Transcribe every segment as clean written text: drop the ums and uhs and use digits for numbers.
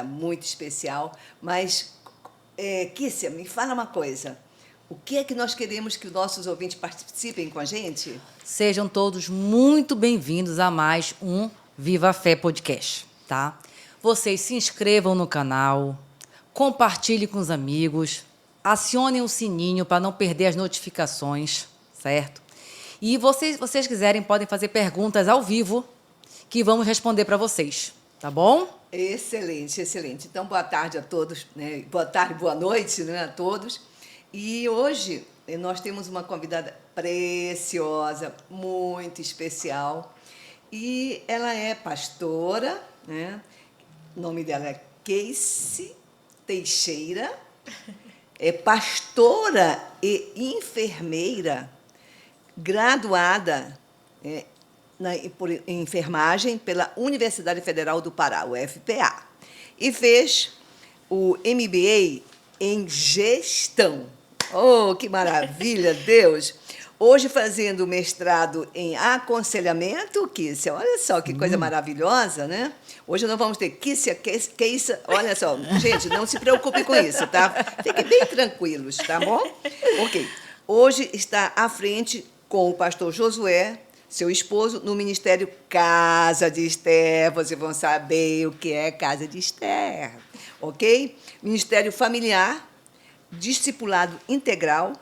Muito especial, mas, Kícia, me fala uma coisa. O que é que nós queremos que os nossos ouvintes participem com a gente? Sejam todos muito bem-vindos a mais um Viva a Fé Podcast, tá? Vocês se inscrevam no canal, compartilhem com os amigos, acionem o sininho para não perder as notificações, certo? E vocês quiserem, podem fazer perguntas ao vivo que vamos responder para vocês, tá bom? Excelente, excelente. Então, boa tarde a todos, né? Boa tarde, boa noite, né, a todos. E hoje nós temos uma convidada preciosa, muito especial. E ela é pastora, né? O nome dela é Casey Teixeira. É pastora e enfermeira, graduada por enfermagem pela Universidade Federal do Pará, UFPA, e fez o MBA em gestão. Oh, que maravilha, Deus! Hoje fazendo mestrado em aconselhamento, Kícia, olha só que coisa maravilhosa, né? Hoje nós vamos ter Kícia, olha só, gente, não se preocupe com isso, tá? Fiquem bem tranquilos, tá bom? Ok. Hoje está à frente com o pastor Josué, seu esposo, no Ministério Casa de Esther. Vocês vão saber o que é Casa de Esther, ok? Ministério Familiar, Discipulado Integral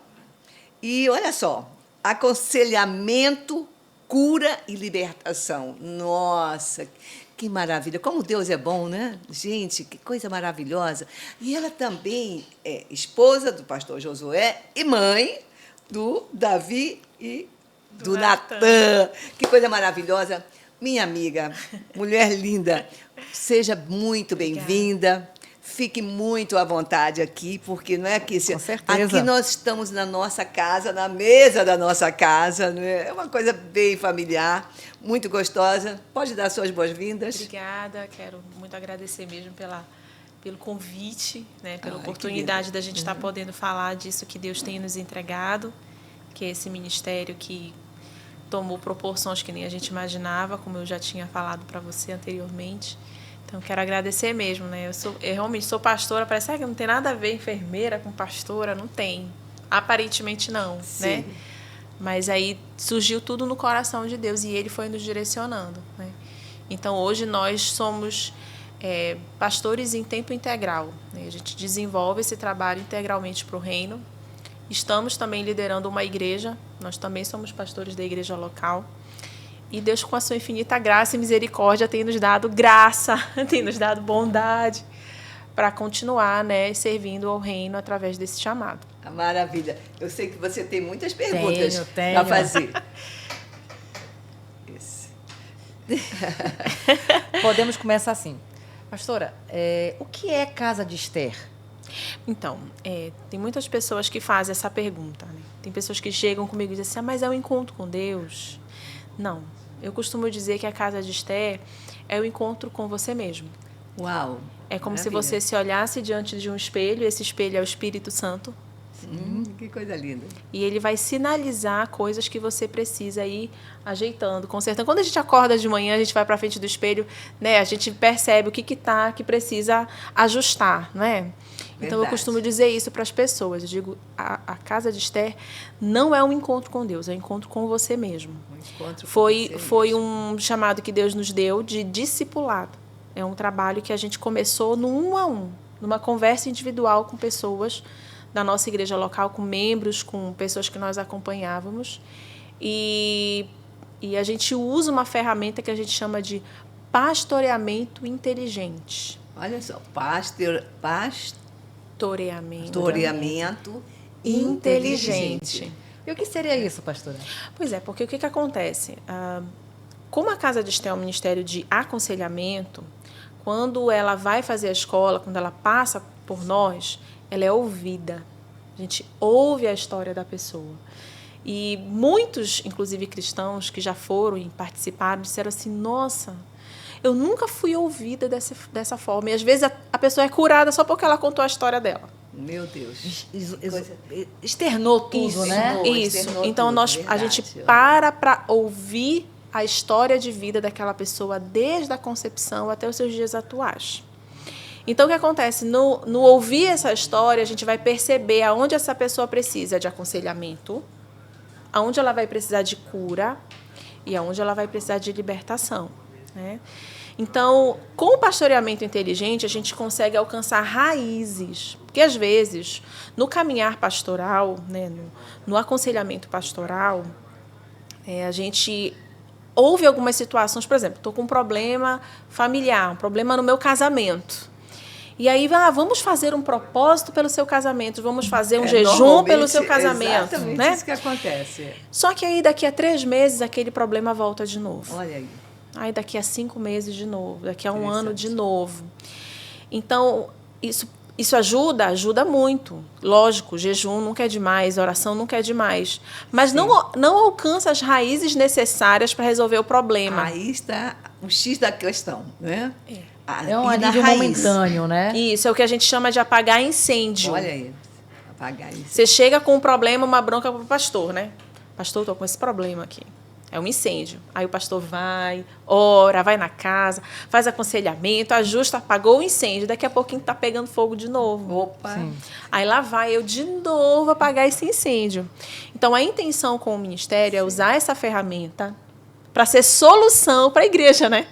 e, olha só, aconselhamento, cura e libertação. Nossa, que maravilha! Como Deus é bom, né? Gente, que coisa maravilhosa. E ela também é esposa do pastor Josué e mãe do Davi e do Natan. Que coisa maravilhosa. Minha amiga, mulher linda, seja muito bem-vinda. Fique muito à vontade aqui, porque não é aqui. Com certeza. Aqui nós estamos na nossa casa, na mesa da nossa casa, né? É uma coisa bem familiar, muito gostosa. Pode dar suas boas-vindas. Obrigada, quero muito agradecer mesmo pelo convite, né? Pela oportunidade da gente estar podendo falar disso que Deus tem nos entregado, que é esse ministério que tomou proporções que nem a gente imaginava, como eu já tinha falado para você anteriormente. Então, quero agradecer mesmo, né? Eu realmente sou pastora, parece que não tem nada a ver enfermeira com pastora, não tem. Aparentemente não, né? Mas aí surgiu tudo no coração de Deus e Ele foi nos direcionando, né? Então, hoje nós somos pastores em tempo integral, né? A gente desenvolve esse trabalho integralmente para o reino. Estamos também liderando uma igreja, nós também somos pastores da igreja local. E Deus, com a sua infinita graça e misericórdia, tem nos dado graça, tem nos dado bondade para continuar, né, servindo ao reino através desse chamado. Maravilha. Eu sei que você tem muitas perguntas Tenho. para fazer. Podemos começar assim. Pastora, o que é Casa de Esther? Então, tem muitas pessoas que fazem essa pergunta, né? Tem pessoas que chegam comigo e dizem assim, mas é um encontro com Deus? Não. Eu costumo dizer que a Casa de Esther é o encontro com você mesmo. Uau! É como maravilha. se você se olhasse diante de um espelho, esse espelho é o Espírito Santo. Que coisa linda. E ele vai sinalizar coisas que você precisa ir ajeitando, consertando. Quando a gente acorda de manhã, a gente vai para frente do espelho, né? A gente percebe o que precisa ajustar, né? Então, eu costumo dizer isso para as pessoas. Eu digo, a Casa de Esther não é um encontro com Deus, é um encontro com você mesmo. Foi um chamado que Deus nos deu de discipulado. É um trabalho que a gente começou no 1 a 1, numa conversa individual com pessoas da nossa igreja local, com membros, com pessoas que nós acompanhávamos. E a gente usa uma ferramenta que a gente chama de pastoreamento inteligente. Olha só, pastoreamento inteligente. E o que seria isso, pastora? Pois é, porque o que acontece? Como a Casa de Esther é um ministério de aconselhamento, quando ela vai fazer a escola, quando ela passa por nós, ela é ouvida. A gente ouve a história da pessoa. E muitos, inclusive cristãos, que já foram e participaram, disseram assim, nossa, eu nunca fui ouvida dessa forma. E às vezes a pessoa é curada só porque ela contou a história dela. Meu Deus. Externou tudo, né? Isso. Externou então, tudo, a gente para ouvir a história de vida daquela pessoa desde a concepção até os seus dias atuais. Então, o que acontece? No ouvir essa história, a gente vai perceber aonde essa pessoa precisa de aconselhamento, aonde ela vai precisar de cura e aonde ela vai precisar de libertação, né? Então, com o pastoreamento inteligente, a gente consegue alcançar raízes. Porque, às vezes, no caminhar pastoral, né, no aconselhamento pastoral, a gente ouve algumas situações. Por exemplo, estou com um problema familiar, um problema no meu casamento. E aí, vamos fazer um propósito pelo seu casamento, vamos fazer um jejum pelo seu casamento. Exatamente, né? Isso que acontece. Só que aí, daqui a 3 meses, aquele problema volta de novo. Olha aí. Aí daqui a 5 meses de novo, daqui a 1 ano de novo. Então, isso ajuda muito. Lógico, jejum nunca é demais, oração nunca é demais. Mas não alcança as raízes necessárias para resolver o problema. Aí está o X da questão, né? É um alívio momentâneo, né? Isso, é o que a gente chama de apagar incêndio. Olha aí, apagar incêndio. Você chega com um problema, uma bronca para o pastor, né? Pastor, estou com esse problema aqui. É um incêndio. Aí o pastor vai, ora, vai na casa, faz aconselhamento, ajusta, apagou o incêndio. Daqui a pouquinho está pegando fogo de novo. Opa! Sim. Aí lá vai eu de novo apagar esse incêndio. Então, a intenção com o ministério é usar essa ferramenta para ser solução para a igreja, né?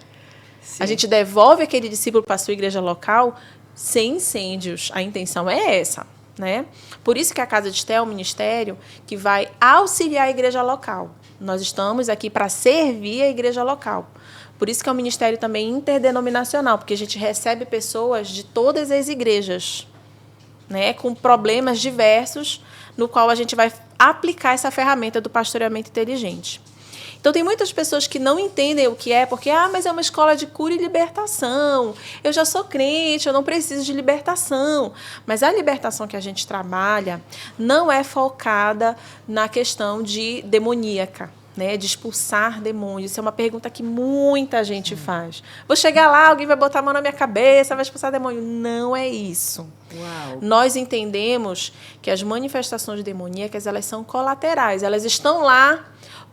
Sim. A gente devolve aquele discípulo para a sua igreja local sem incêndios. A intenção é essa, né? Por isso que a Casa de Esté é um ministério que vai auxiliar a igreja local. Nós estamos aqui para servir a igreja local. Por isso que é um ministério também interdenominacional, porque a gente recebe pessoas de todas as igrejas, né, com problemas diversos, no qual a gente vai aplicar essa ferramenta do pastoreamento inteligente. Então, tem muitas pessoas que não entendem o que é, porque, mas é uma escola de cura e libertação. Eu já sou crente, eu não preciso de libertação. Mas a libertação que a gente trabalha não é focada na questão de demoníaca, né, de expulsar demônios. Isso é uma pergunta que muita gente faz. Vou chegar lá, alguém vai botar a mão na minha cabeça, vai expulsar demônio. Não é isso. Uau. Nós entendemos que as manifestações demoníacas, elas são colaterais. Elas estão lá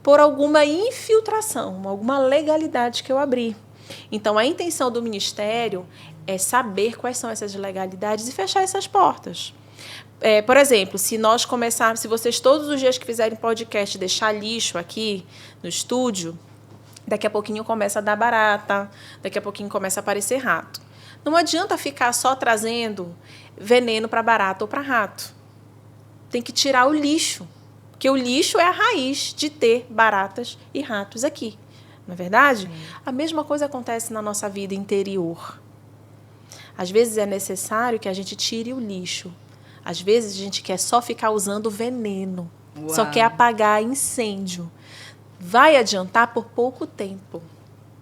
por alguma infiltração, alguma legalidade que eu abri. Então, a intenção do ministério é saber quais são essas legalidades e fechar essas portas. Por exemplo, se vocês todos os dias que fizerem podcast deixar lixo aqui no estúdio, daqui a pouquinho começa a dar barata, daqui a pouquinho começa a aparecer rato. Não adianta ficar só trazendo veneno para barata ou para rato. Tem que tirar o lixo. Porque o lixo é a raiz de ter baratas e ratos aqui. Não é verdade? A mesma coisa acontece na nossa vida interior. Às vezes é necessário que a gente tire o lixo. Às vezes a gente quer só ficar usando veneno. Uau. Só quer apagar incêndio. Vai adiantar por pouco tempo.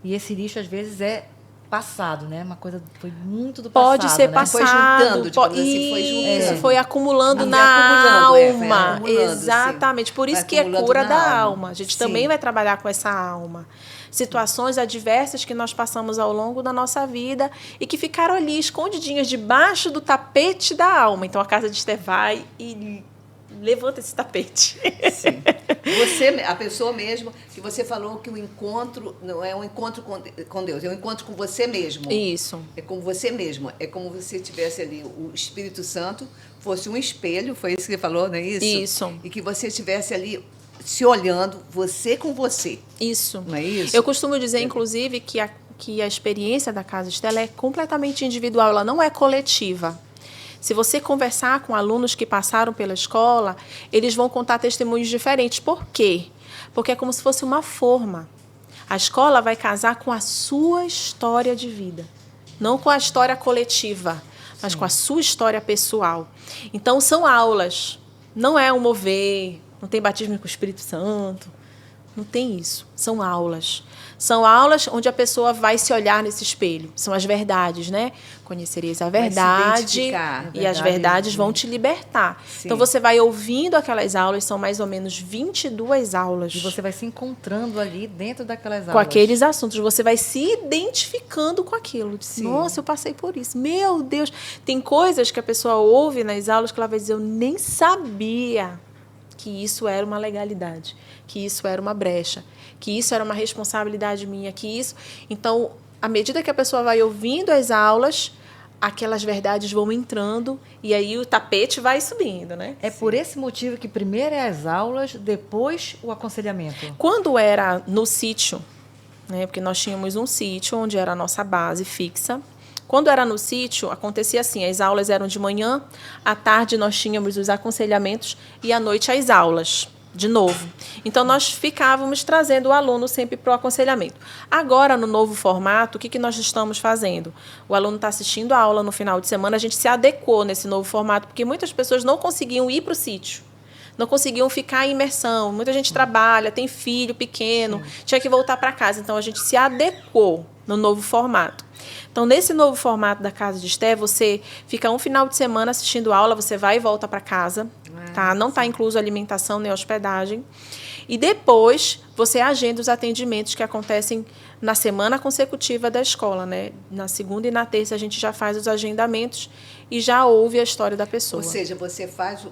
E esse lixo, às vezes, é passado, né? Uma coisa foi muito do passado. Pode ser né? passado. Foi juntando, tipo assim, foi juntando. Isso, foi acumulando na alma. Acumulando, exatamente. Por isso que é cura da alma. A gente também vai trabalhar com essa alma. Situações adversas que nós passamos ao longo da nossa vida e que ficaram ali escondidinhas debaixo do tapete da alma. Então, a Casa de Esté vai e levanta esse tapete. Sim. A pessoa mesmo, que você falou que o encontro não é um encontro com Deus, é um encontro com você mesmo. Isso. É com você mesmo. É como se tivesse ali o Espírito Santo, fosse um espelho, foi isso que você falou, não é isso? Isso. E que você estivesse ali se olhando, você com você. Isso. Não é isso? Eu costumo dizer, inclusive, que a experiência da Casa de Esté é completamente individual, ela não é coletiva. Se você conversar com alunos que passaram pela escola, eles vão contar testemunhos diferentes. Por quê? Porque é como se fosse uma forma. A escola vai casar com a sua história de vida, não com a história coletiva, mas com a sua história pessoal. Então, são aulas. Não é um mover, não tem batismo com o Espírito Santo. Não tem isso. São aulas. São aulas onde a pessoa vai se olhar nesse espelho. São as verdades, né? Conhecereis a verdade e as verdades vão te libertar. Sim. Então, você vai ouvindo aquelas aulas, são mais ou menos 22 aulas. E você vai se encontrando ali dentro daquelas aulas. Com aqueles assuntos. Você vai se identificando com aquilo. Sim. Nossa, eu passei por isso. Meu Deus. Tem coisas que a pessoa ouve nas aulas que ela vai dizer, eu nem sabia que isso era uma legalidade, que isso era uma brecha, que isso era uma responsabilidade minha, que isso... Então, à medida que a pessoa vai ouvindo as aulas, aquelas verdades vão entrando e aí o tapete vai subindo, né? É por esse motivo que primeiro é as aulas, depois o aconselhamento. Quando era no sítio, né, porque nós tínhamos um sítio onde era a nossa base fixa. Quando era no sítio, acontecia assim, as aulas eram de manhã, à tarde nós tínhamos os aconselhamentos e à noite as aulas, de novo. Então, nós ficávamos trazendo o aluno sempre para o aconselhamento. Agora, no novo formato, o que nós estamos fazendo? O aluno está assistindo a aula no final de semana, a gente se adequou nesse novo formato, porque muitas pessoas não conseguiam ir para o sítio. Não conseguiam ficar em imersão. Muita gente trabalha, tem filho pequeno, tinha que voltar para casa. Então, a gente se adequou no novo formato. Então, nesse novo formato da Casa de Esté, você fica um final de semana assistindo aula, você vai e volta para casa, tá? Não está incluso alimentação nem hospedagem. E depois, você agenda os atendimentos que acontecem na semana consecutiva da escola, né? Na segunda e na terça, a gente já faz os agendamentos e já ouve a história da pessoa. Ou seja, você faz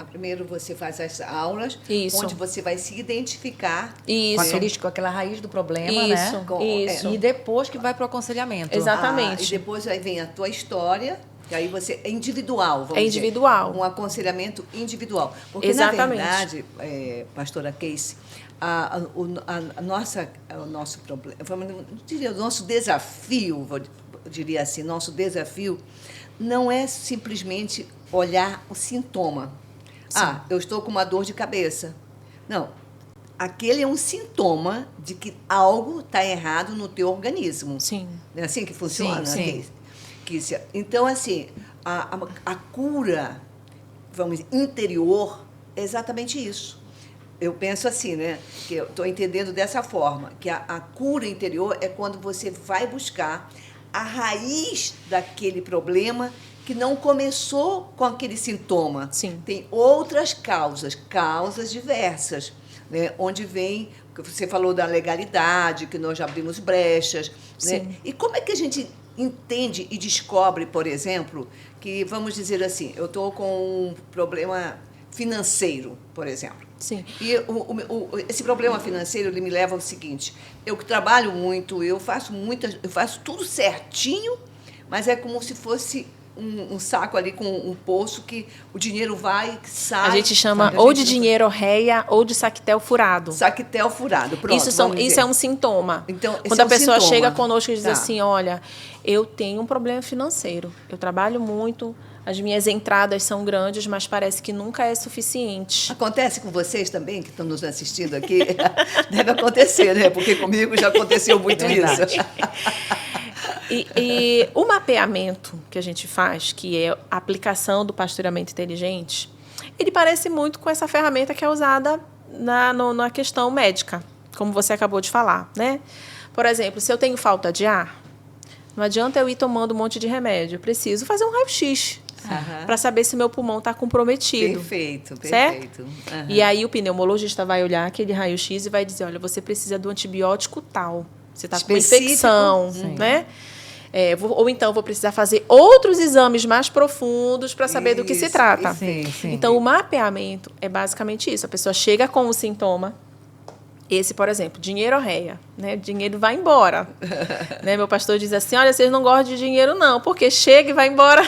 primeiro você faz as aulas, Isso. onde você vai se identificar Com aquela raiz do problema, Isso, né? isso. E depois que vai para o aconselhamento. Exatamente. E depois aí vem a tua história, que aí você é individual, vamos dizer. Individual. Um aconselhamento individual. Porque, Exatamente. na verdade, pastora Casey, o nosso problema, o nosso desafio, eu diria assim, nosso desafio não é simplesmente olhar o sintoma. Sim. Eu estou com uma dor de cabeça. Não. Aquele é um sintoma de que algo está errado no teu organismo. Sim. Não é assim que funciona? Sim. Então, assim, a cura, vamos dizer, interior é exatamente isso. Eu penso assim, né? Que eu estou entendendo dessa forma, que a cura interior é quando você vai buscar a raiz daquele problema que não começou com aquele sintoma. Sim. Tem outras causas diversas, né? Onde vem, você falou da legalidade, que nós já abrimos brechas, né? E como é que a gente entende e descobre, por exemplo, que, vamos dizer assim, eu estou com um problema financeiro, por exemplo. Sim. E esse problema financeiro, ele me leva ao seguinte: eu que trabalho muito, eu faço tudo certinho, mas é como se fosse um saco ali com um poço que o dinheiro vai, sai. A gente chama ou de dinheiro réia ou de saquetel furado. Saquetel furado, pronto. Isso é um sintoma. Então, quando a pessoa sintoma chega conosco e diz assim, olha, eu tenho um problema financeiro, eu trabalho muito, as minhas entradas são grandes, mas parece que nunca é suficiente. Acontece com vocês também, que estão nos assistindo aqui? Deve acontecer, né? Porque comigo já aconteceu muito isso. E o mapeamento que a gente faz, que é a aplicação do pastoreamento inteligente, ele parece muito com essa ferramenta que é usada na questão médica, como você acabou de falar, né? Por exemplo, se eu tenho falta de ar, não adianta eu ir tomando um monte de remédio, eu preciso fazer um raio-x para saber se meu pulmão está comprometido. Perfeito. Certo? Uhum. E aí o pneumologista vai olhar aquele raio-x e vai dizer, olha, você precisa do antibiótico tal, você está com uma infecção, né? Ou então vou precisar fazer outros exames mais profundos para saber do que se trata. Sim. Então, o mapeamento é basicamente isso. A pessoa chega com o sintoma. Esse, por exemplo, dinheiro réia, né? Dinheiro vai embora. Né? Meu pastor diz assim, olha, vocês não gostam de dinheiro, não, porque chega e vai embora.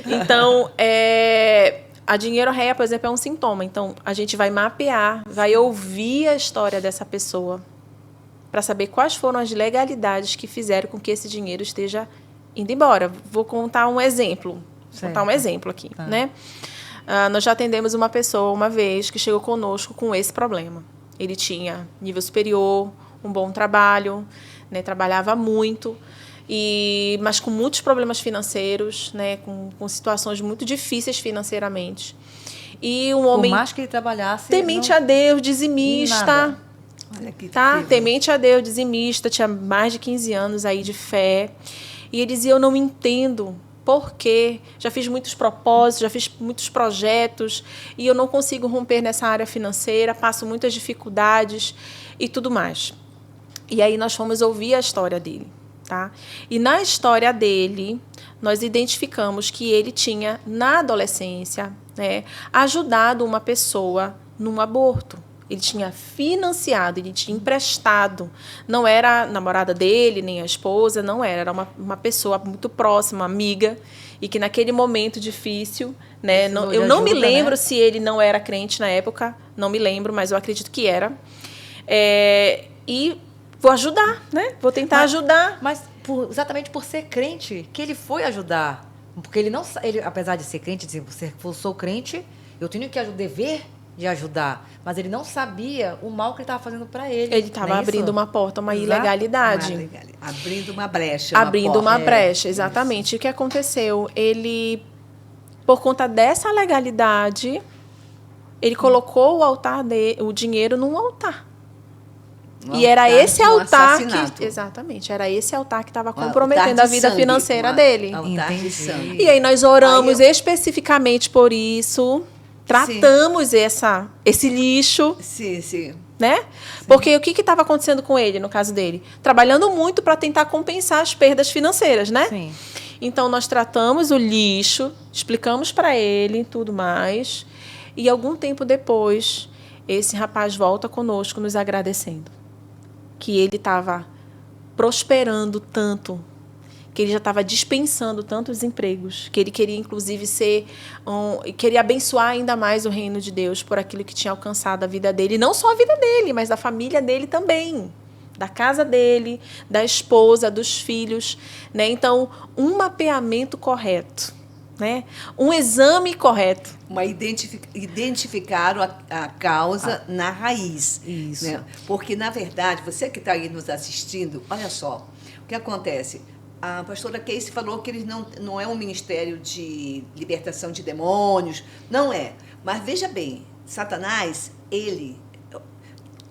Então, a dinheiro réia, por exemplo, é um sintoma. Então, a gente vai mapear, vai ouvir a história dessa pessoa para saber quais foram as legalidades que fizeram com que esse dinheiro esteja indo embora. Vou contar um exemplo. Vou contar um exemplo aqui, né? Nós já atendemos uma pessoa uma vez que chegou conosco com esse problema. Ele tinha nível superior, um bom trabalho, né, trabalhava muito, mas com muitos problemas financeiros, né, com situações muito difíceis financeiramente. E um homem, por mais que ele trabalhasse, temente a Deus, dizimista, nada. Olha que temente a Deus, dizimista, tinha mais de 15 anos aí de fé. E ele dizia, eu não me entendo. Por quê? Já fiz muitos propósitos, já fiz muitos projetos e eu não consigo romper nessa área financeira, passo muitas dificuldades e tudo mais. E aí nós fomos ouvir a história dele, tá? E na história dele, nós identificamos que ele tinha, na adolescência, né, ajudado uma pessoa num aborto. Ele tinha financiado, ele tinha emprestado. Não era a namorada dele, nem a esposa, não era. Era uma pessoa muito próxima, amiga, e que naquele momento difícil, né? Eu não me lembro, né, se ele não era crente na época, não me lembro, mas eu acredito que era. E vou ajudar, né? Vou tentar ajudar. Mas exatamente por ser crente, que ele foi ajudar. Porque ele não, ele, apesar de ser crente, dizer, eu sou crente, eu tenho que o dever de ajudar. Mas ele não sabia o mal que ele estava fazendo para ele. Ele estava abrindo uma porta, uma ilegalidade. Abrindo uma brecha. Abrindo uma brecha, exatamente. Isso. E o que aconteceu? Ele, por conta dessa legalidade, ele colocou o dinheiro num altar. E era esse altar que... Exatamente. Era esse altar que estava comprometendo a vida financeira dele. Altar de sangue. E aí nós oramos especificamente por isso. Tratamos esse lixo. Sim. Né? Sim. Porque o que estava acontecendo com ele, no caso dele? Trabalhando muito para tentar compensar as perdas financeiras, né? Sim. Então, nós tratamos o lixo, explicamos para ele tudo mais. E, algum tempo depois, esse rapaz volta conosco nos agradecendo. Que ele estava prosperando tanto, que ele já estava dispensando tantos empregos, que ele queria, inclusive, queria abençoar ainda mais o reino de Deus por aquilo que tinha alcançado a vida dele. E não só a vida dele, mas da família dele também. Da casa dele, da esposa, dos filhos. Né? Então, um mapeamento correto. Né? Um exame correto. Identificaram a causa na raiz. Isso. Né? Porque, na verdade, você que está aí nos assistindo, olha só, o que acontece? A pastora Casey falou que eles não é um ministério de libertação de demônios, não é. Mas veja bem, Satanás, ele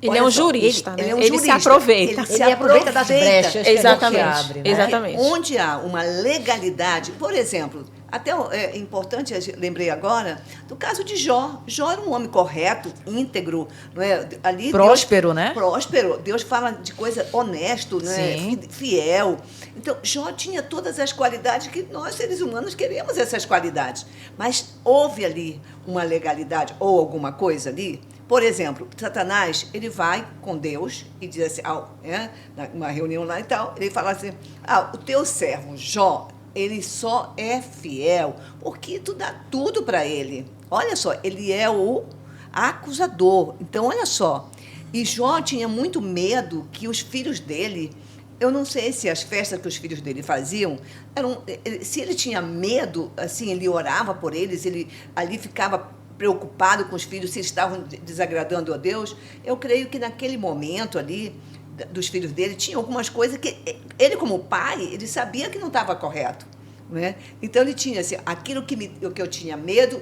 é um jurista, né? Ele se aproveita. Ele aproveita das brechas. Exatamente. Que abre, né? Exatamente. Onde há uma legalidade, por exemplo, até é importante, lembrei agora, do caso de Jó. Jó era um homem correto, íntegro, não é? Ali próspero, Deus, né? Próspero. Deus fala de coisa honesto, né? Fiel. Então, Jó tinha todas as qualidades que nós, seres humanos, queremos essas qualidades. Mas houve ali uma legalidade ou alguma coisa ali. Por exemplo, Satanás, ele vai com Deus e diz assim, numa reunião lá e tal, ele fala assim, o teu servo Jó, ele só é fiel porque tu dá tudo para ele. Olha só, ele é o acusador. Então, olha só, e Jó tinha muito medo que os filhos dele, eu não sei se as festas que os filhos dele faziam, se ele tinha medo, assim, ele orava por eles, ele ali ficava preocupado com os filhos, se eles estavam desagradando a Deus. Eu creio que naquele momento ali, dos filhos dele, tinha algumas coisas que ele, como pai, ele sabia que não estava correto. Né? Então, ele tinha assim, aquilo que eu tinha medo,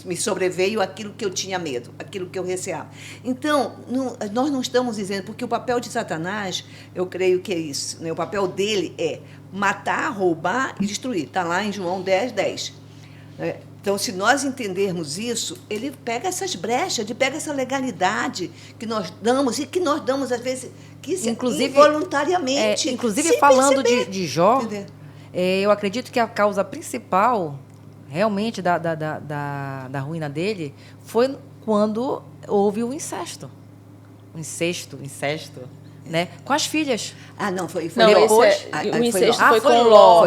me sobreveio aquilo que eu tinha medo, aquilo que eu receava. Então, nós não estamos dizendo, porque o papel de Satanás, eu creio que é isso, né? O papel dele é matar, roubar e destruir. Está lá em João 10:10. Né? Então, se nós entendermos isso, ele pega essas brechas, ele pega essa legalidade que nós damos, e que nós damos, às vezes, inclusive, involuntariamente. Inclusive, falando de Jó, eu acredito que a causa principal, realmente, da ruína dele, foi quando houve o incesto. Incesto. Né? Com as filhas. Não, foi não, depois. O incesto foi com Ló.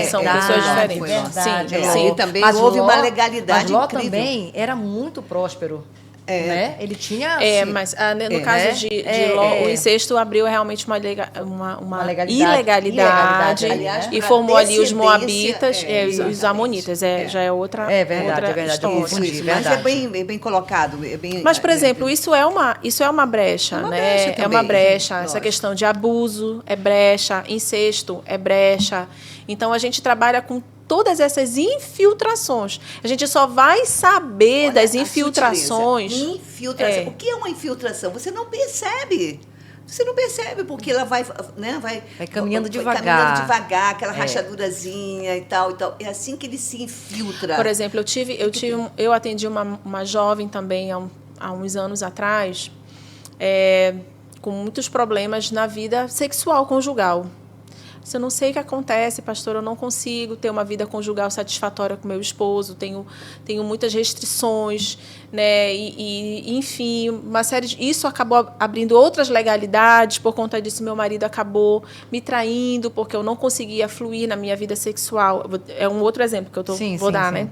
São pessoas diferentes. Verdade, sim. E também houve uma legalidade incrível. Mas Ló incrível. Também era muito próspero. Né? Ele tinha... mas no caso de Ló, o incesto abriu realmente uma ilegalidade, aliás, e formou ali os moabitas e os amonitas. Já é outra história. Mas é bem colocado. Mas, por exemplo, isso é uma brecha. É uma brecha. Essa questão de abuso é brecha, incesto é brecha. Então, a gente trabalha com todas essas infiltrações. A gente só vai saber das infiltrações. Infiltração. O que é uma infiltração? Você não percebe. Você não percebe, porque ela vai caminhando devagar. Aquela rachadurazinha e tal. É assim que ele se infiltra. Por exemplo, eu atendi uma jovem também há uns anos atrás, com muitos problemas na vida sexual conjugal. Se eu não sei o que acontece, pastor, eu não consigo ter uma vida conjugal satisfatória com meu esposo, tenho muitas restrições, né? Enfim, uma série de... Isso acabou abrindo outras legalidades, por conta disso meu marido acabou me traindo, porque eu não conseguia fluir na minha vida sexual. É um outro exemplo que eu vou dar, né?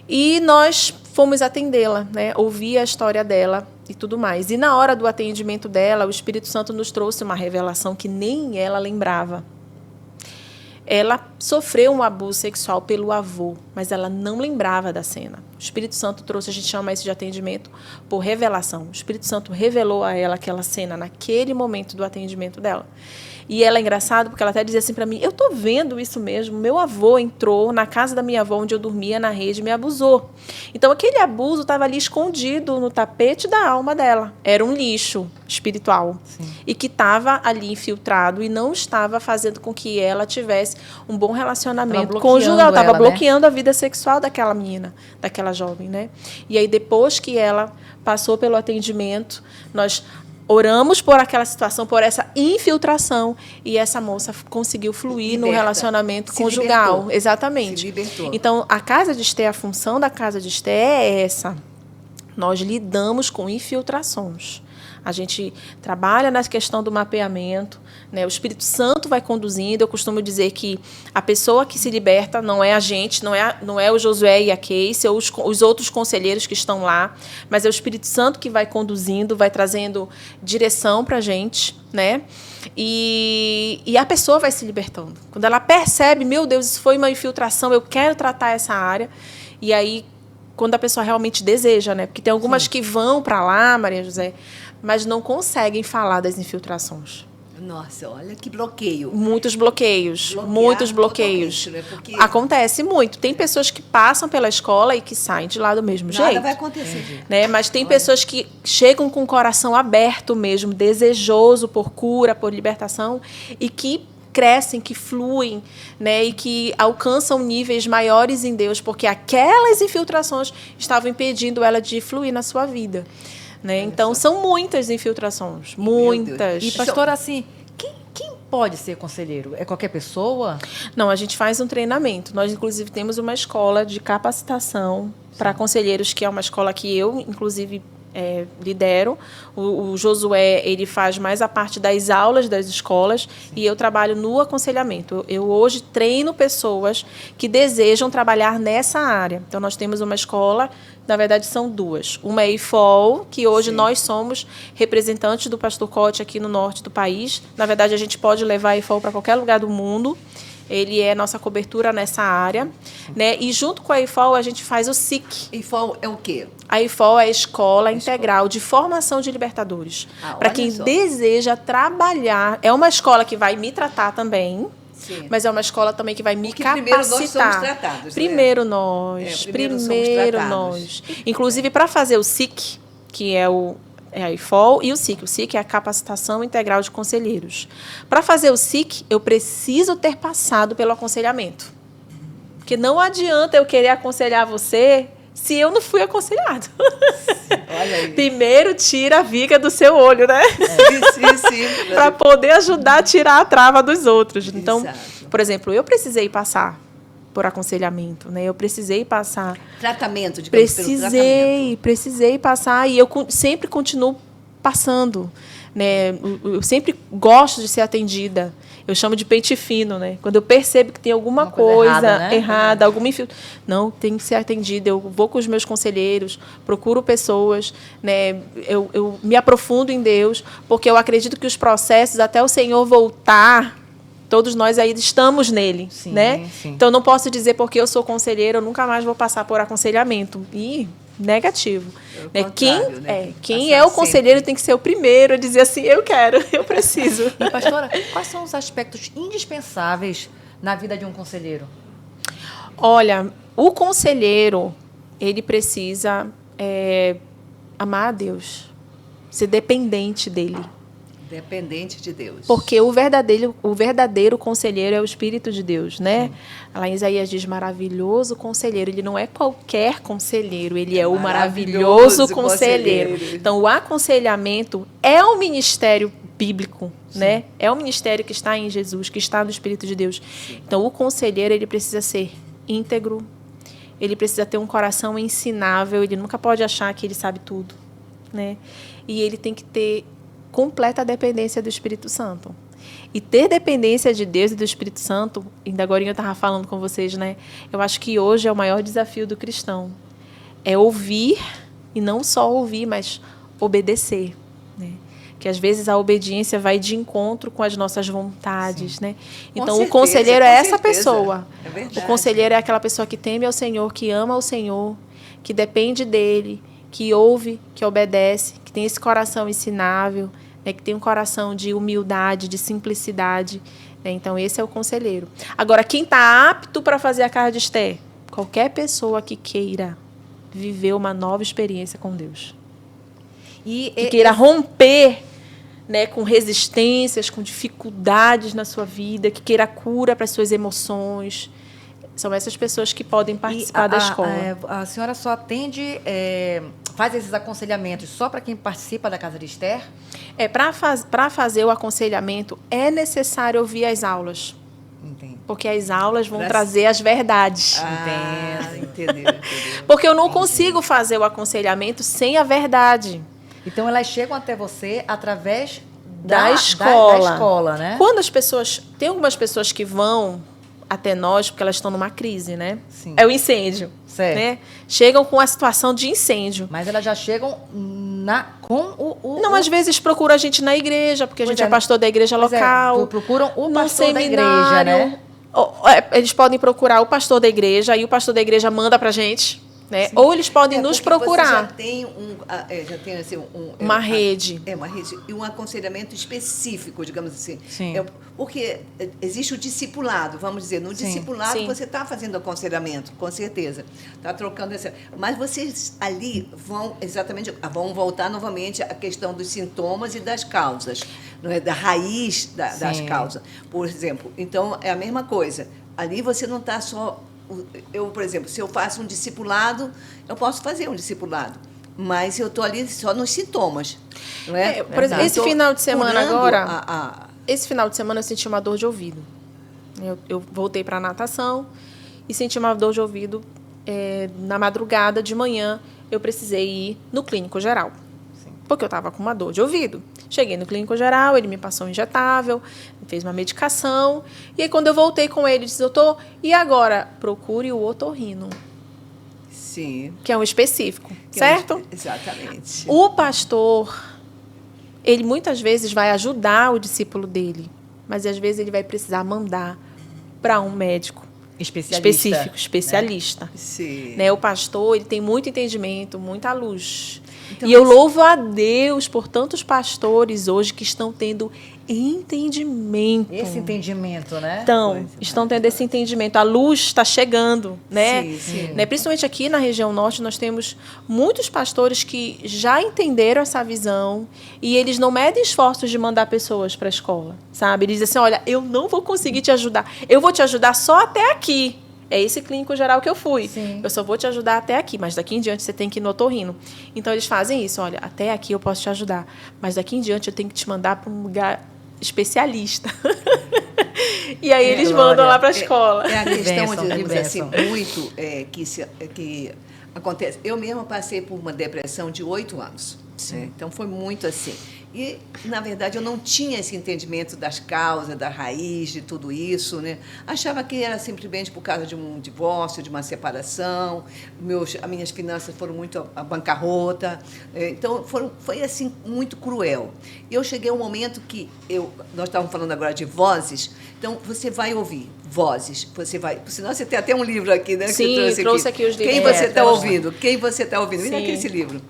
E nós fomos atendê-la, né? Ouvir a história dela e tudo mais. E na hora do atendimento dela, o Espírito Santo nos trouxe uma revelação que nem ela lembrava. Ela sofreu um abuso sexual pelo avô, mas ela não lembrava da cena. O Espírito Santo trouxe, a gente chama isso de atendimento por revelação. O Espírito Santo revelou a ela aquela cena naquele momento do atendimento dela. E ela é engraçada porque ela até dizia assim para mim, eu estou vendo isso mesmo, meu avô entrou na casa da minha avó, onde eu dormia na rede, e me abusou. Então, aquele abuso estava ali escondido no tapete da alma dela. Era um lixo espiritual. Sim. E que estava ali infiltrado e não estava fazendo com que ela tivesse um bom relacionamento conjugal. Estava bloqueando a vida sexual daquela menina, daquela jovem, né? E aí, depois que ela passou pelo atendimento, nós oramos por aquela situação, por essa infiltração, e essa moça conseguiu fluir no relacionamento conjugal. Libertou. Exatamente. Se libertou. Então, a casa de Esté, a função da casa de Esté é essa. Nós lidamos com infiltrações. A gente trabalha na questão do mapeamento, né? O Espírito Santo vai conduzindo. Eu costumo dizer que a pessoa que se liberta não é a gente, não é o Josué e a Casey, ou os outros conselheiros que estão lá, mas é o Espírito Santo que vai conduzindo, vai trazendo direção para a gente, né? E a pessoa vai se libertando. Quando ela percebe, meu Deus, isso foi uma infiltração, eu quero tratar essa área, e aí, quando a pessoa realmente deseja, né? Porque tem algumas que vão para lá, Maria José, mas não conseguem falar das infiltrações. Nossa, olha que bloqueio. Muitos bloqueios. Muitos bloqueios. Né? Porque acontece muito. Tem pessoas que passam pela escola e que saem de lá do mesmo jeito. Nada vai acontecer. Né? Mas tem pessoas que chegam com o coração aberto mesmo, desejoso por cura, por libertação, e que crescem, que fluem, né, e que alcançam níveis maiores em Deus, porque aquelas infiltrações estavam impedindo ela de fluir na sua vida. Né? Então, são muitas infiltrações, muitas. E, pastora, assim, quem pode ser conselheiro? É qualquer pessoa? Não, a gente faz um treinamento. Nós, inclusive, temos uma escola de capacitação para conselheiros, que é uma escola que eu, inclusive, lidero. O Josué, ele faz mais a parte das aulas das escolas. Sim. E eu trabalho no aconselhamento. Eu hoje treino pessoas que desejam trabalhar nessa área. Então, nós temos uma escola, na verdade, são duas. Uma é a IFOL, que hoje Sim. nós somos representantes do Pastor Cote aqui no norte do país. Na verdade, a gente pode levar a IFOL para qualquer lugar do mundo. Ele é nossa cobertura nessa área, né? E junto com a IFOL a gente faz o SIC. IFOL é o quê? A IFOL é a Escola Integral de Formação de Libertadores. Para quem deseja trabalhar, é uma escola que vai me tratar também. Sim. Mas é uma escola também que vai me capacitar. Primeiro nós somos tratados. Primeiro né? nós. Primeiro nós. Inclusive, para fazer o SIC, que é a IFOL, e o SIC. O SIC é a Capacitação Integral de Conselheiros. Para fazer o SIC, eu preciso ter passado pelo aconselhamento. Porque não adianta eu querer aconselhar você se eu não fui aconselhado. Olha aí. Primeiro tira a viga do seu olho, né? Sim. Para poder ajudar a tirar a trava dos outros. Então, Exato. Por exemplo, eu precisei passar por aconselhamento, né? Eu precisei passar... Tratamento, digamos, pelo tratamento. Precisei passar, e eu sempre continuo passando, né? Eu sempre gosto de ser atendida. Eu chamo de pente fino, né? Quando eu percebo que tem alguma coisa errada, alguma não, tem que ser atendida. Eu vou com os meus conselheiros, procuro pessoas, né? Eu me aprofundo em Deus, porque eu acredito que os processos, até o Senhor voltar, todos nós aí estamos nele, sim, né? Sim. Então, não posso dizer porque eu sou conselheira, eu nunca mais vou passar por aconselhamento. Negativo. Né? Quem é o conselheiro sempre tem que ser o primeiro a dizer assim, eu quero, eu preciso. E, pastora, quais são os aspectos indispensáveis na vida de um conselheiro? Olha, o conselheiro, ele precisa amar a Deus, ser dependente dele. Dependente de Deus. Porque o verdadeiro conselheiro é o Espírito de Deus, né? Lá em Isaías diz, maravilhoso conselheiro. Ele não é qualquer conselheiro, ele é o maravilhoso conselheiro. Então, o aconselhamento é um ministério bíblico, né? É um ministério que está em Jesus, que está no Espírito de Deus. Então, o conselheiro, ele precisa ser íntegro, ele precisa ter um coração ensinável, ele nunca pode achar que ele sabe tudo, né? E ele tem que ter completa dependência do Espírito Santo. E ter dependência de Deus e do Espírito Santo, ainda agora eu estava falando com vocês, né? Eu acho que hoje é o maior desafio do cristão. É ouvir, e não só ouvir, mas obedecer, né? Que às vezes a obediência vai de encontro com as nossas vontades, né? Então, o conselheiro é essa pessoa. É verdade. O conselheiro é aquela pessoa que teme ao Senhor, que ama o Senhor, que depende dele, que ouve, que obedece, que tem esse coração ensinável, né? Que tem um coração de humildade, de simplicidade, né? Então, esse é o conselheiro. Agora, quem está apto para fazer a casa de Esther? Qualquer pessoa que queira viver uma nova experiência com Deus. Que queira romper, né, com resistências, com dificuldades na sua vida, que queira cura para as suas emoções. São essas pessoas que podem participar da escola. A senhora só atende, faz esses aconselhamentos só para quem participa da Casa de Esther? Para fazer o aconselhamento, é necessário ouvir as aulas. Entendi. Porque as aulas vão trazer as verdades. Entendeu. Porque eu não consigo fazer o aconselhamento sem a verdade. Então, elas chegam até você através da escola. Da escola, né? Quando as pessoas... Tem algumas pessoas que vão até nós porque elas estão numa crise, né? Sim. É o incêndio. Certo. Né? Chegam com a situação de incêndio. Mas elas já chegam Não, às vezes procura a gente na igreja, porque a gente é pastor da igreja local. Procuram o no pastor da seminário, igreja, né? Eles podem procurar o pastor da igreja, e o pastor da igreja manda pra gente. Né? Ou eles podem nos procurar. Você já tem assim, uma rede. Uma rede e um aconselhamento específico, digamos assim. Sim. Porque existe o discipulado, vamos dizer. No discipulado Sim. você está fazendo aconselhamento, com certeza. Está trocando essa. Mas vocês ali vão voltar novamente à questão dos sintomas e das causas, não é? Da raiz das causas. Por exemplo, então é a mesma coisa. Ali você não está só. Eu, por exemplo, se eu faço um discipulado, eu posso fazer um discipulado, mas eu estou ali só nos sintomas, não é? Por exemplo, esse final de semana agora, esse final de semana eu senti uma dor de ouvido. Eu voltei para a natação e senti uma dor de ouvido na madrugada, de manhã, eu precisei ir no clínico geral. Porque eu estava com uma dor de ouvido. Cheguei no clínico geral, ele me passou um injetável, fez uma medicação. E aí, quando eu voltei com ele, disse, doutor, e agora? Procure o otorrino. Sim. Que é um específico, certo? Exatamente. O pastor, ele muitas vezes vai ajudar o discípulo dele, mas às vezes ele vai precisar mandar para um médico específico, especialista. Né? Sim. Né? O pastor, ele tem muito entendimento, muita luz. Então, e eu louvo a Deus por tantos pastores hoje que estão tendo entendimento. Esse entendimento, né? Então, estão tendo esse entendimento. A luz está chegando, né? Sim. Né? Principalmente aqui na região norte, nós temos muitos pastores que já entenderam essa visão e eles não medem esforços de mandar pessoas para a escola, sabe? Eles dizem assim, olha, eu não vou conseguir te ajudar. Eu vou te ajudar só até aqui. É esse clínico geral que eu fui. Sim. Eu só vou te ajudar até aqui, mas daqui em diante você tem que ir no otorrino. Então, eles fazem isso. Olha, até aqui eu posso te ajudar, mas daqui em diante eu tenho que te mandar para um lugar especialista. E aí eles mandam lá para a escola. É a questão, digamos assim, muito que acontece. Eu mesma passei por uma depressão de 8 anos. Né? Então, foi muito assim. E, na verdade, eu não tinha esse entendimento das causas, da raiz de tudo isso, né? Achava que era simplesmente por causa de um divórcio, de uma separação. As minhas finanças foram muito à bancarrota. Então, foi assim, muito cruel. E eu cheguei a um momento que nós estávamos falando agora de vozes. Então, você vai ouvir vozes. Senão você tem até um livro aqui, né? Sim, que trouxe aqui os livros. Quem você está ouvindo? Quem você está ouvindo? Sim. Vem aqui esse livro.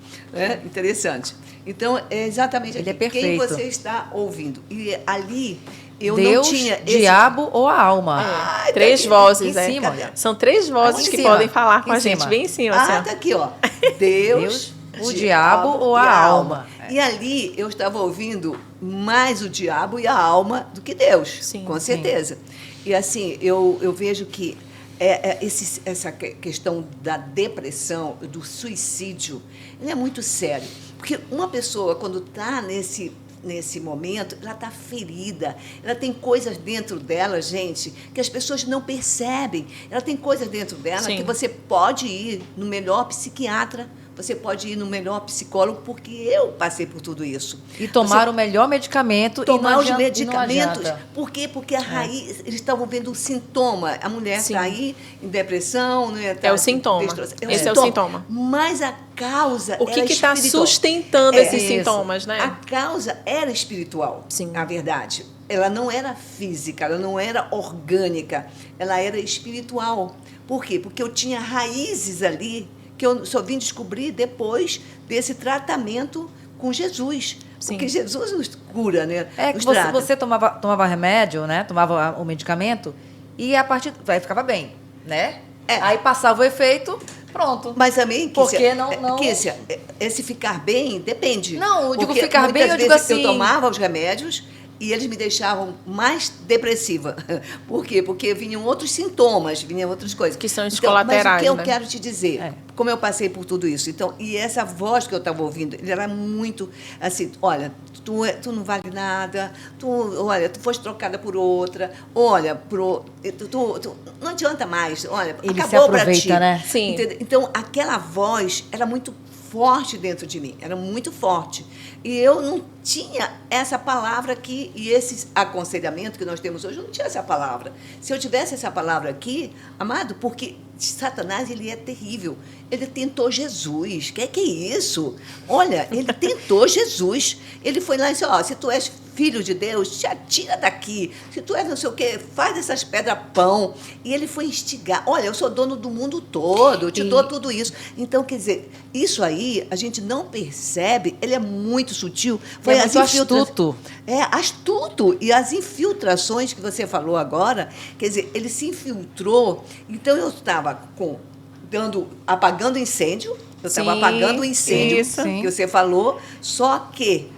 Interessante. Então, é exatamente Ele é perfeito. quem você está ouvindo. E ali eu Deus, não tinha... diabo ou a alma. Três vozes, em cima, São 3 vozes que podem falar com a gente. Bem em cima. Tá aqui, ó. Deus, o diabo ou a alma. E ali eu estava ouvindo mais o diabo e a alma do que Deus. Sim, com certeza. E assim, eu vejo que essa questão da depressão, do suicídio, ele é muito sério. Porque uma pessoa, quando está nesse momento, ela está ferida. Ela tem coisas dentro dela, gente, que as pessoas não percebem. Ela tem coisas dentro dela Sim. que você pode ir no melhor psiquiatra, você pode ir no melhor psicólogo, porque eu passei por tudo isso. E tomar o melhor medicamento tomar os e não medicamentos. adianta. Por quê? Porque a raiz, eles estavam vendo o sintoma. A mulher Sim. está aí em depressão, né? É o sintoma. Esse é o sintoma. Mas a causa O que era está espiritual. sustentando esses isso. sintomas, né? A causa era espiritual, Sim. a verdade. Ela não era física, ela não era orgânica, ela era espiritual. Por quê? Porque eu tinha raízes ali que eu só vim descobrir depois desse tratamento com Jesus. Sim. Porque Jesus nos cura, né? É que Nos você, trata. você tomava remédio, né? Tomava o medicamento e a partir aí ficava bem, né? É. Aí passava o efeito, pronto. Mas também, Porque Kícia, não- Kícia, esse ficar bem depende. Não, eu digo Porque ficar bem, muitas eu digo vezes assim- eu tomava os remédios e eles me deixavam mais depressiva. Por quê? Porque vinham outros sintomas, vinham outras coisas. Que são os Então, colaterais, mas o que eu né? quero te dizer, É. como eu passei por tudo isso. Então, e essa voz que eu estava ouvindo, ele era muito assim, olha, tu não vale nada, olha, tu foste trocada por outra, olha, tu não adianta mais, olha, Ele se acabou para aproveita, ti. né? Sim. Entendeu? Então, aquela voz era muito forte dentro de mim, era muito forte. E eu não tinha essa palavra aqui, e esse aconselhamento que nós temos hoje, eu não tinha essa palavra. Se eu tivesse essa palavra aqui, amado, porque Satanás, ele é terrível. Ele tentou Jesus. Que é isso? Olha, ele tentou Jesus. Ele foi lá e disse, ó, se tu és filho de Deus, te atira daqui. Se tu és não sei o quê, faz essas pedras pão. E ele foi instigar. Olha, eu sou dono do mundo todo, eu te dou tudo isso. Então, quer dizer, isso aí, a gente não percebe, ele é muito sutil. É muito astuto. É, astuto. E as infiltrações que você falou agora, quer dizer, ele se infiltrou. Então, eu estava apagando incêndio, eu estava Sim, apagando o incêndio isso. que você falou, só que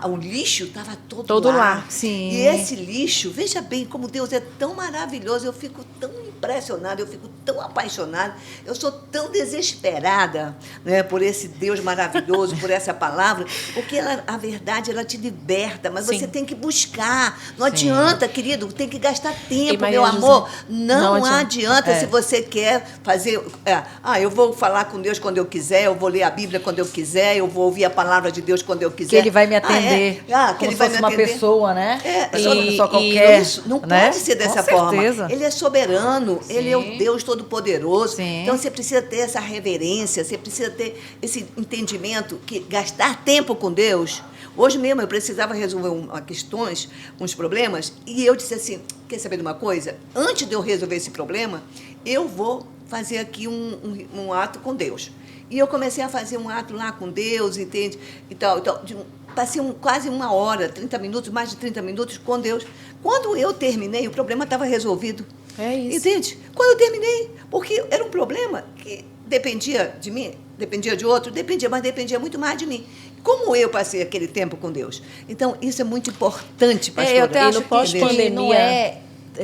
o lixo estava todo lá. Sim. E esse lixo, veja bem como Deus é tão maravilhoso, eu fico tão impressionada, eu fico tão apaixonada, eu sou tão desesperada, né, por esse Deus maravilhoso, por essa palavra, porque a verdade, ela te liberta, mas Sim. você tem que buscar. Não Sim. adianta, querido, tem que gastar tempo, E Maria meu José, amor. não Não adianta. adianta se você quer fazer... eu vou falar com Deus quando eu quiser, eu vou ler a Bíblia quando eu quiser, eu vou ouvir a palavra de Deus quando eu quiser. Que ele vai me atender. Que como ele se vai fosse me uma atender. pessoa, né? É, Só uma e- pessoa e qualquer. Isso não né? pode ser dessa Com forma. certeza. Ele é soberano, ele é o Sim. Deus Todo-Poderoso. Sim. Então você precisa ter essa reverência, você precisa ter esse entendimento que gastar tempo com Deus. Hoje mesmo eu precisava resolver questões, uns problemas, e eu disse assim, quer saber de uma coisa? Antes de eu resolver esse problema, eu vou fazer aqui um ato com Deus. E eu comecei a fazer um ato lá com Deus, entende? E tal. Passei quase uma hora, 30 minutos, mais de 30 minutos com Deus. Quando eu terminei, o problema estava resolvido. É isso. Entende? Quando eu terminei, porque era um problema que dependia de mim, dependia de outro, mas dependia muito mais de mim. Como eu passei aquele tempo com Deus? Então, isso é muito importante, pastora. Eu até E acho no que pós-pandemia-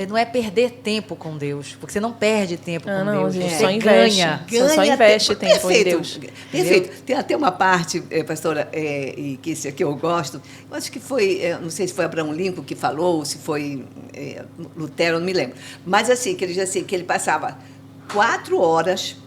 não é perder tempo com Deus, porque você não perde tempo com não, Deus, gente, você só investe. ganha. Você só investe tempo em Deus. Perfeito. Tem até uma parte, pastora, e que esse aqui eu gosto, eu acho que foi, não sei se foi Abraão Lincoln que falou, ou se foi Lutero, não me lembro. Mas assim, que ele dizia assim, que ele passava 4 horas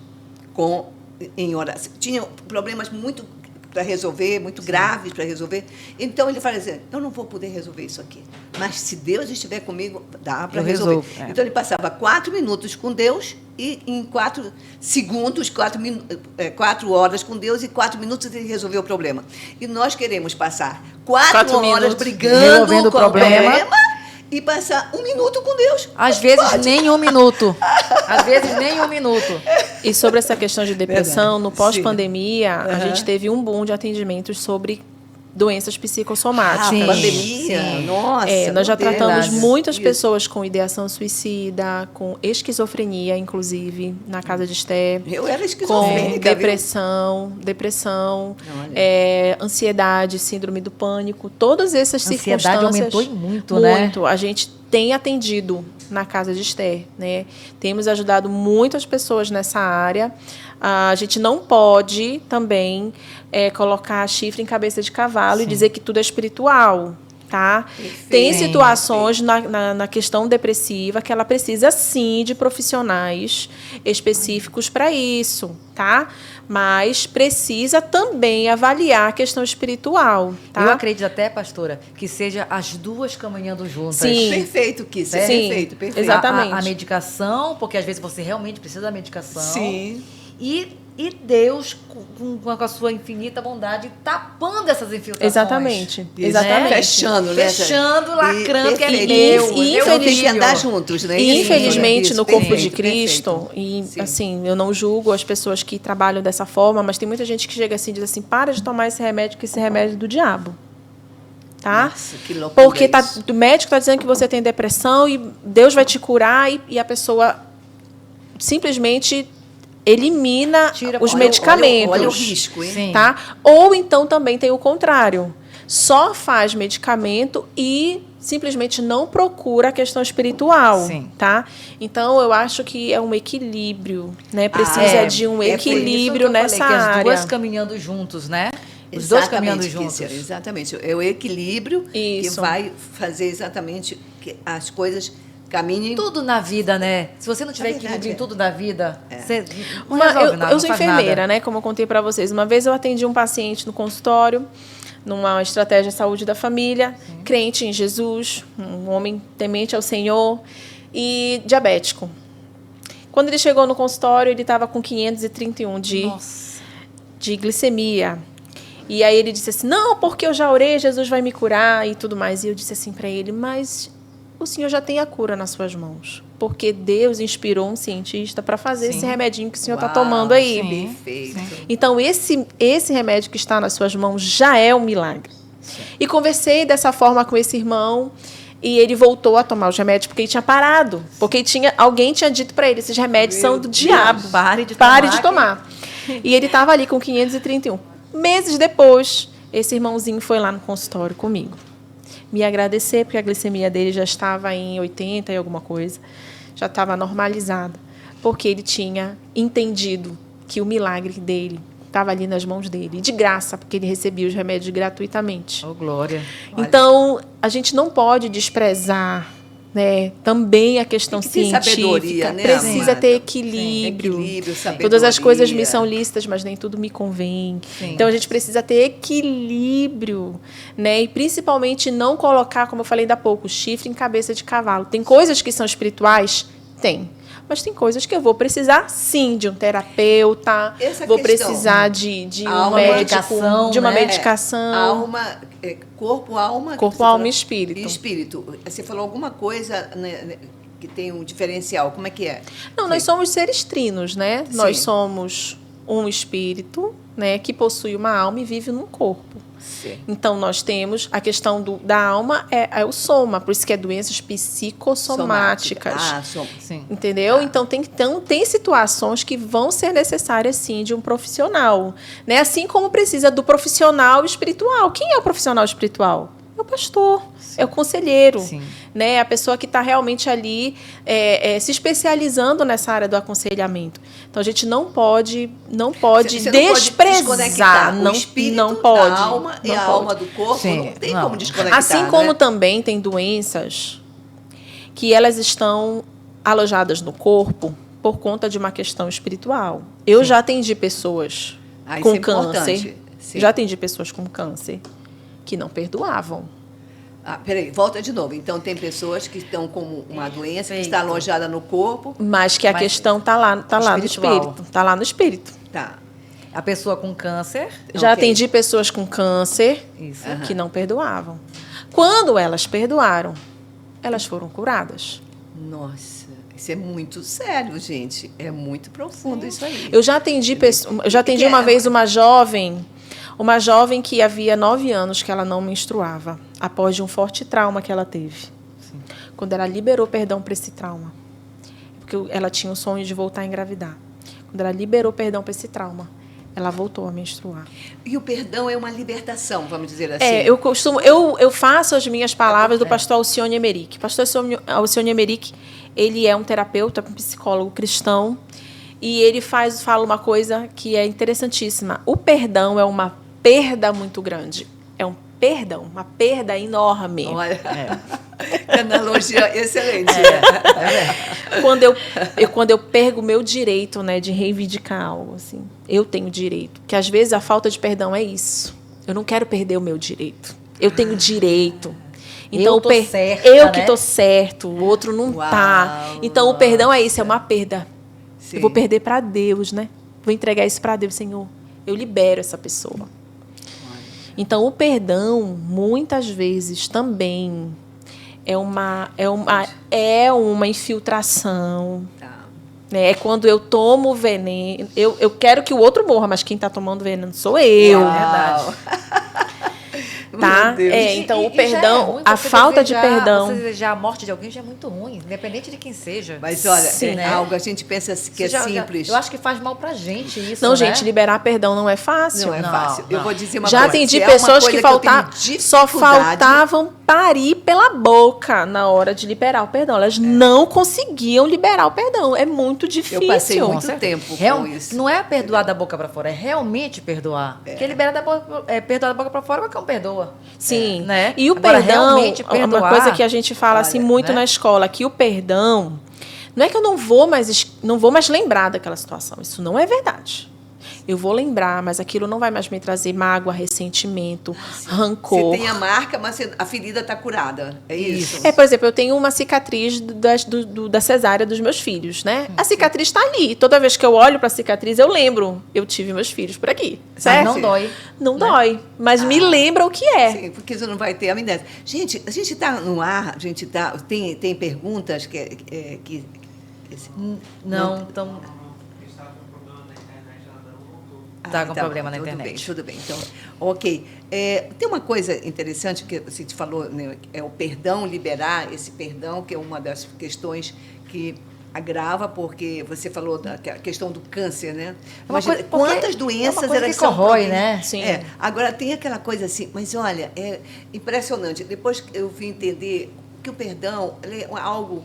em oração. Tinha problemas muito para resolver, muito graves para resolver. Então, ele fala assim, eu não vou poder resolver isso aqui. Mas se Deus estiver comigo, dá para Eu resolver. resolvo, é. Então, ele passava 4 minutos com Deus e em 4 segundos, 4 horas com Deus e 4 minutos ele resolveu o problema. E nós queremos passar 4 horas minutos brigando resolvendo com o problema. e passar 1 minuto com Deus. Às vezes nem 1 minuto. Às vezes nem 1 minuto. E sobre essa questão de depressão, Verdade. no pós-pandemia, a Sim. gente teve um boom de atendimentos sobre doenças psicossomáticas. Sim. Pandemia, sim. nossa. Nós já meu Deus. tratamos Verdade. muitas Isso. pessoas com ideação suicida, com esquizofrenia, inclusive, na casa de Esté. Eu era Com esquizofrênica, depressão, Olha. ansiedade, síndrome do pânico, todas essas A ansiedade circunstâncias. aumentou e muito, né? Muito. A gente tem atendido na casa de Esther, né? Temos ajudado muitas pessoas nessa área. A gente não pode também colocar chifre em cabeça de cavalo e dizer que tudo é espiritual. Tá? Tem situações na questão depressiva que ela precisa, sim, de profissionais específicos para isso, tá? Mas precisa também avaliar a questão espiritual, tá? Eu acredito até, pastora, que seja as duas caminhando juntas. Sim. Perfeito, Kiss. Sim, Perfeito. exatamente. A medicação, porque às vezes você realmente precisa da medicação. Sim. E Deus, com a sua infinita bondade, tapando essas infiltrações. Exatamente. Isso. Exatamente. Fechando, né? Fechando, lacrando, que é Perfeito. meu. E Eu infelizmente- queria andar juntos, né? E, infelizmente, Isso, no corpo perfeito, de Cristo, perfeito. e Sim. assim, eu não julgo as pessoas que trabalham dessa forma, mas tem muita gente que chega assim e diz assim, para de tomar esse remédio, que esse remédio é do diabo. Tá? Nossa, que loucura Porque isso. o médico está dizendo que você tem depressão e Deus vai te curar e a pessoa simplesmente elimina Tira- os olha- medicamentos. Olha o risco, hein? Sim. Tá? Ou então também tem o contrário. Só faz medicamento e simplesmente não procura a questão espiritual. Sim. Tá? Então, eu acho que é um equilíbrio. Né? Precisa de um por isso equilíbrio que eu nessa falei que as área. duas caminhando juntos, né? Os dois caminhando juntos. Kícia, exatamente. É o equilíbrio Isso. que vai fazer exatamente que as coisas caminhem. Tudo na vida, né? Se você não tiver verdade, equilíbrio em é. tudo da vida, você não Eu resolve nada, eu não sou faz enfermeira, nada. né? Como eu contei para vocês. Uma vez eu atendi um paciente no consultório, numa estratégia de saúde da família, crente em Jesus, um homem temente ao Senhor e diabético. Quando ele chegou no consultório, ele estava com 531 Nossa. de glicemia. E aí ele disse assim, não, porque eu já orei, Jesus vai me curar e tudo mais. E eu disse assim para ele, mas o senhor já tem a cura nas suas mãos. Porque Deus inspirou um cientista para fazer Sim. esse remedinho que o senhor está Uau, tomando aí. sim. Perfeito. Então, esse remédio que está nas suas mãos já é um milagre. E conversei dessa forma com esse irmão e ele voltou a tomar os remédios porque ele tinha parado. Porque alguém tinha dito para ele, esses remédios são do diabo. Pare de Pare tomar de tomar. E ele estava ali com 531. Meses depois, esse irmãozinho foi lá no consultório comigo. Me agradecer, porque a glicemia dele já estava em 80 e alguma coisa. Já estava normalizada. Porque ele tinha entendido que o milagre dele estava ali nas mãos dele. E de graça, porque ele recebia os remédios gratuitamente. Oh, glória. Então, a gente não pode desprezar, né, também a questão Tem que ter científica. sabedoria, né, Precisa amada? ter equilíbrio. Equilíbrio, sabedoria. Todas as coisas me são lícitas, mas nem tudo me convém. Sim. Então, a gente precisa ter equilíbrio, né? E principalmente não colocar, como eu falei ainda há pouco, chifre em cabeça de cavalo. Tem coisas que são espirituais? Tem. Mas tem coisas que eu vou precisar, sim, de um terapeuta, Essa vou questão, precisar de um alma, médico, medicação, de uma né? medicação. Alma, corpo, alma. Corpo, você alma falou- e espírito. E espírito. Você falou alguma coisa, né, que tem um diferencial. Como é que é? Não, nós somos seres trinos, né? Sim. Nós somos um espírito, né, que possui uma alma e vive num corpo. Sim. Então, nós temos a questão da alma, é o soma, por isso que é doenças psicossomáticas. Sim. Entendeu? Então, tem situações que vão ser necessárias, sim, de um profissional. Né? Assim como precisa do profissional espiritual. Quem é o profissional espiritual? É o pastor, é o conselheiro. Sim. Né? A pessoa que está realmente ali se especializando nessa área do aconselhamento. Então, a gente não pode Você não pode desprezar. desconectar o espírito não pode. da alma e não a pode. alma do corpo. Sim, Não tem não. como desconectar, Assim como né? também tem doenças que elas estão alojadas no corpo por conta de uma questão espiritual. Eu já atendi pessoas Ah, isso com é importante. câncer. Sim. Já atendi pessoas com câncer que não perdoavam. Ah, peraí, volta de novo. Então, tem pessoas que estão com uma doença que Perfeito. está alojada no corpo. Mas que a Mas questão está lá no espiritual. espírito. Está lá no espírito. Tá. A pessoa com câncer. Já Ok. atendi pessoas com câncer Isso. que não perdoavam. Quando elas perdoaram, elas foram curadas. Nossa, isso é muito sério, gente. É muito profundo isso aí. Eu já atendi, uma vez uma jovem que havia 9 anos que ela não menstruava, após de um forte trauma que ela teve. Sim. Quando ela liberou perdão para esse trauma, porque ela tinha o sonho de voltar a engravidar. Quando ela liberou perdão para esse trauma, ela voltou a menstruar. E o perdão é uma libertação, vamos dizer assim. Eu faço as minhas palavras do pastor Alcione Emerick. Pastor Alcione Emerick, ele é um terapeuta, um psicólogo cristão, e ele fala uma coisa que é interessantíssima. O perdão é uma perda muito grande. É um perdão, uma perda enorme. Olha, que analogia excelente. Quando eu perco o meu direito, né, de reivindicar algo, assim, eu tenho direito. Porque às vezes a falta de perdão é isso. Eu não quero perder o meu direito. Eu tenho direito. Então, eu tô certa, eu né? que tô certo, o outro não tá. Então, o perdão é isso, é uma perda. Sim. Eu vou perder para Deus, né? Vou entregar isso para Deus, Senhor. Eu libero essa pessoa. Então, o perdão, muitas vezes, também é uma infiltração. Tá. Né? É quando eu tomo veneno. Eu quero que o outro morra, mas quem está tomando veneno sou eu. É verdade. Tá? Meu Deus. Então, o já perdão, é ruim, a você falta de desejar- perdão. Você desejar a morte de alguém já é muito ruim, independente de quem seja. Mas olha, Sim, é algo a gente pensa que é simples. Eu acho que faz mal pra gente isso, Não, né? gente, liberar perdão não é fácil. Não é Não, fácil. Eu não. vou dizer uma Já coisa. atendi se é uma pessoas coisa que eu tenho só dificuldade, faltavam parir pela boca na hora de liberar o perdão. Elas não conseguiam liberar o perdão. É muito difícil. Eu passei Com muito certeza. tempo Real- com isso. Não é perdoar da boca pra fora, é realmente perdoar. Porque liberar perdoar da boca pra fora, qualquer um perdoa. Sim. Né? E o Agora, perdão, realmente uma perdoar, coisa que a gente fala assim olha, muito né? na escola, que o perdão não é que eu não vou mais lembrar daquela situação. Isso não é verdade. Eu vou lembrar, mas aquilo não vai mais me trazer mágoa, ressentimento, rancor. Você tem a marca, mas a ferida está curada. É isso. Por exemplo, eu tenho uma cicatriz da cesárea dos meus filhos, né? A cicatriz está ali. Toda vez que eu olho para a cicatriz, eu lembro. Eu tive meus filhos por aqui. Certo? Mas não dói. Não né? dói, mas me lembra o que é. Sim, porque você não vai ter amnésia. Gente, a gente está no ar, tem perguntas que Não, então... Tá com problema na internet. Tudo bem. Então, ok. Tem uma coisa interessante que você te falou, né, é o perdão, liberar esse perdão, que é uma das questões que agrava, porque você falou da questão do câncer, né? Imagina, quantas doenças elas são corrói, né? Sim. Agora, tem aquela coisa assim, mas olha, é impressionante. Depois que eu vim entender que o perdão ele é algo...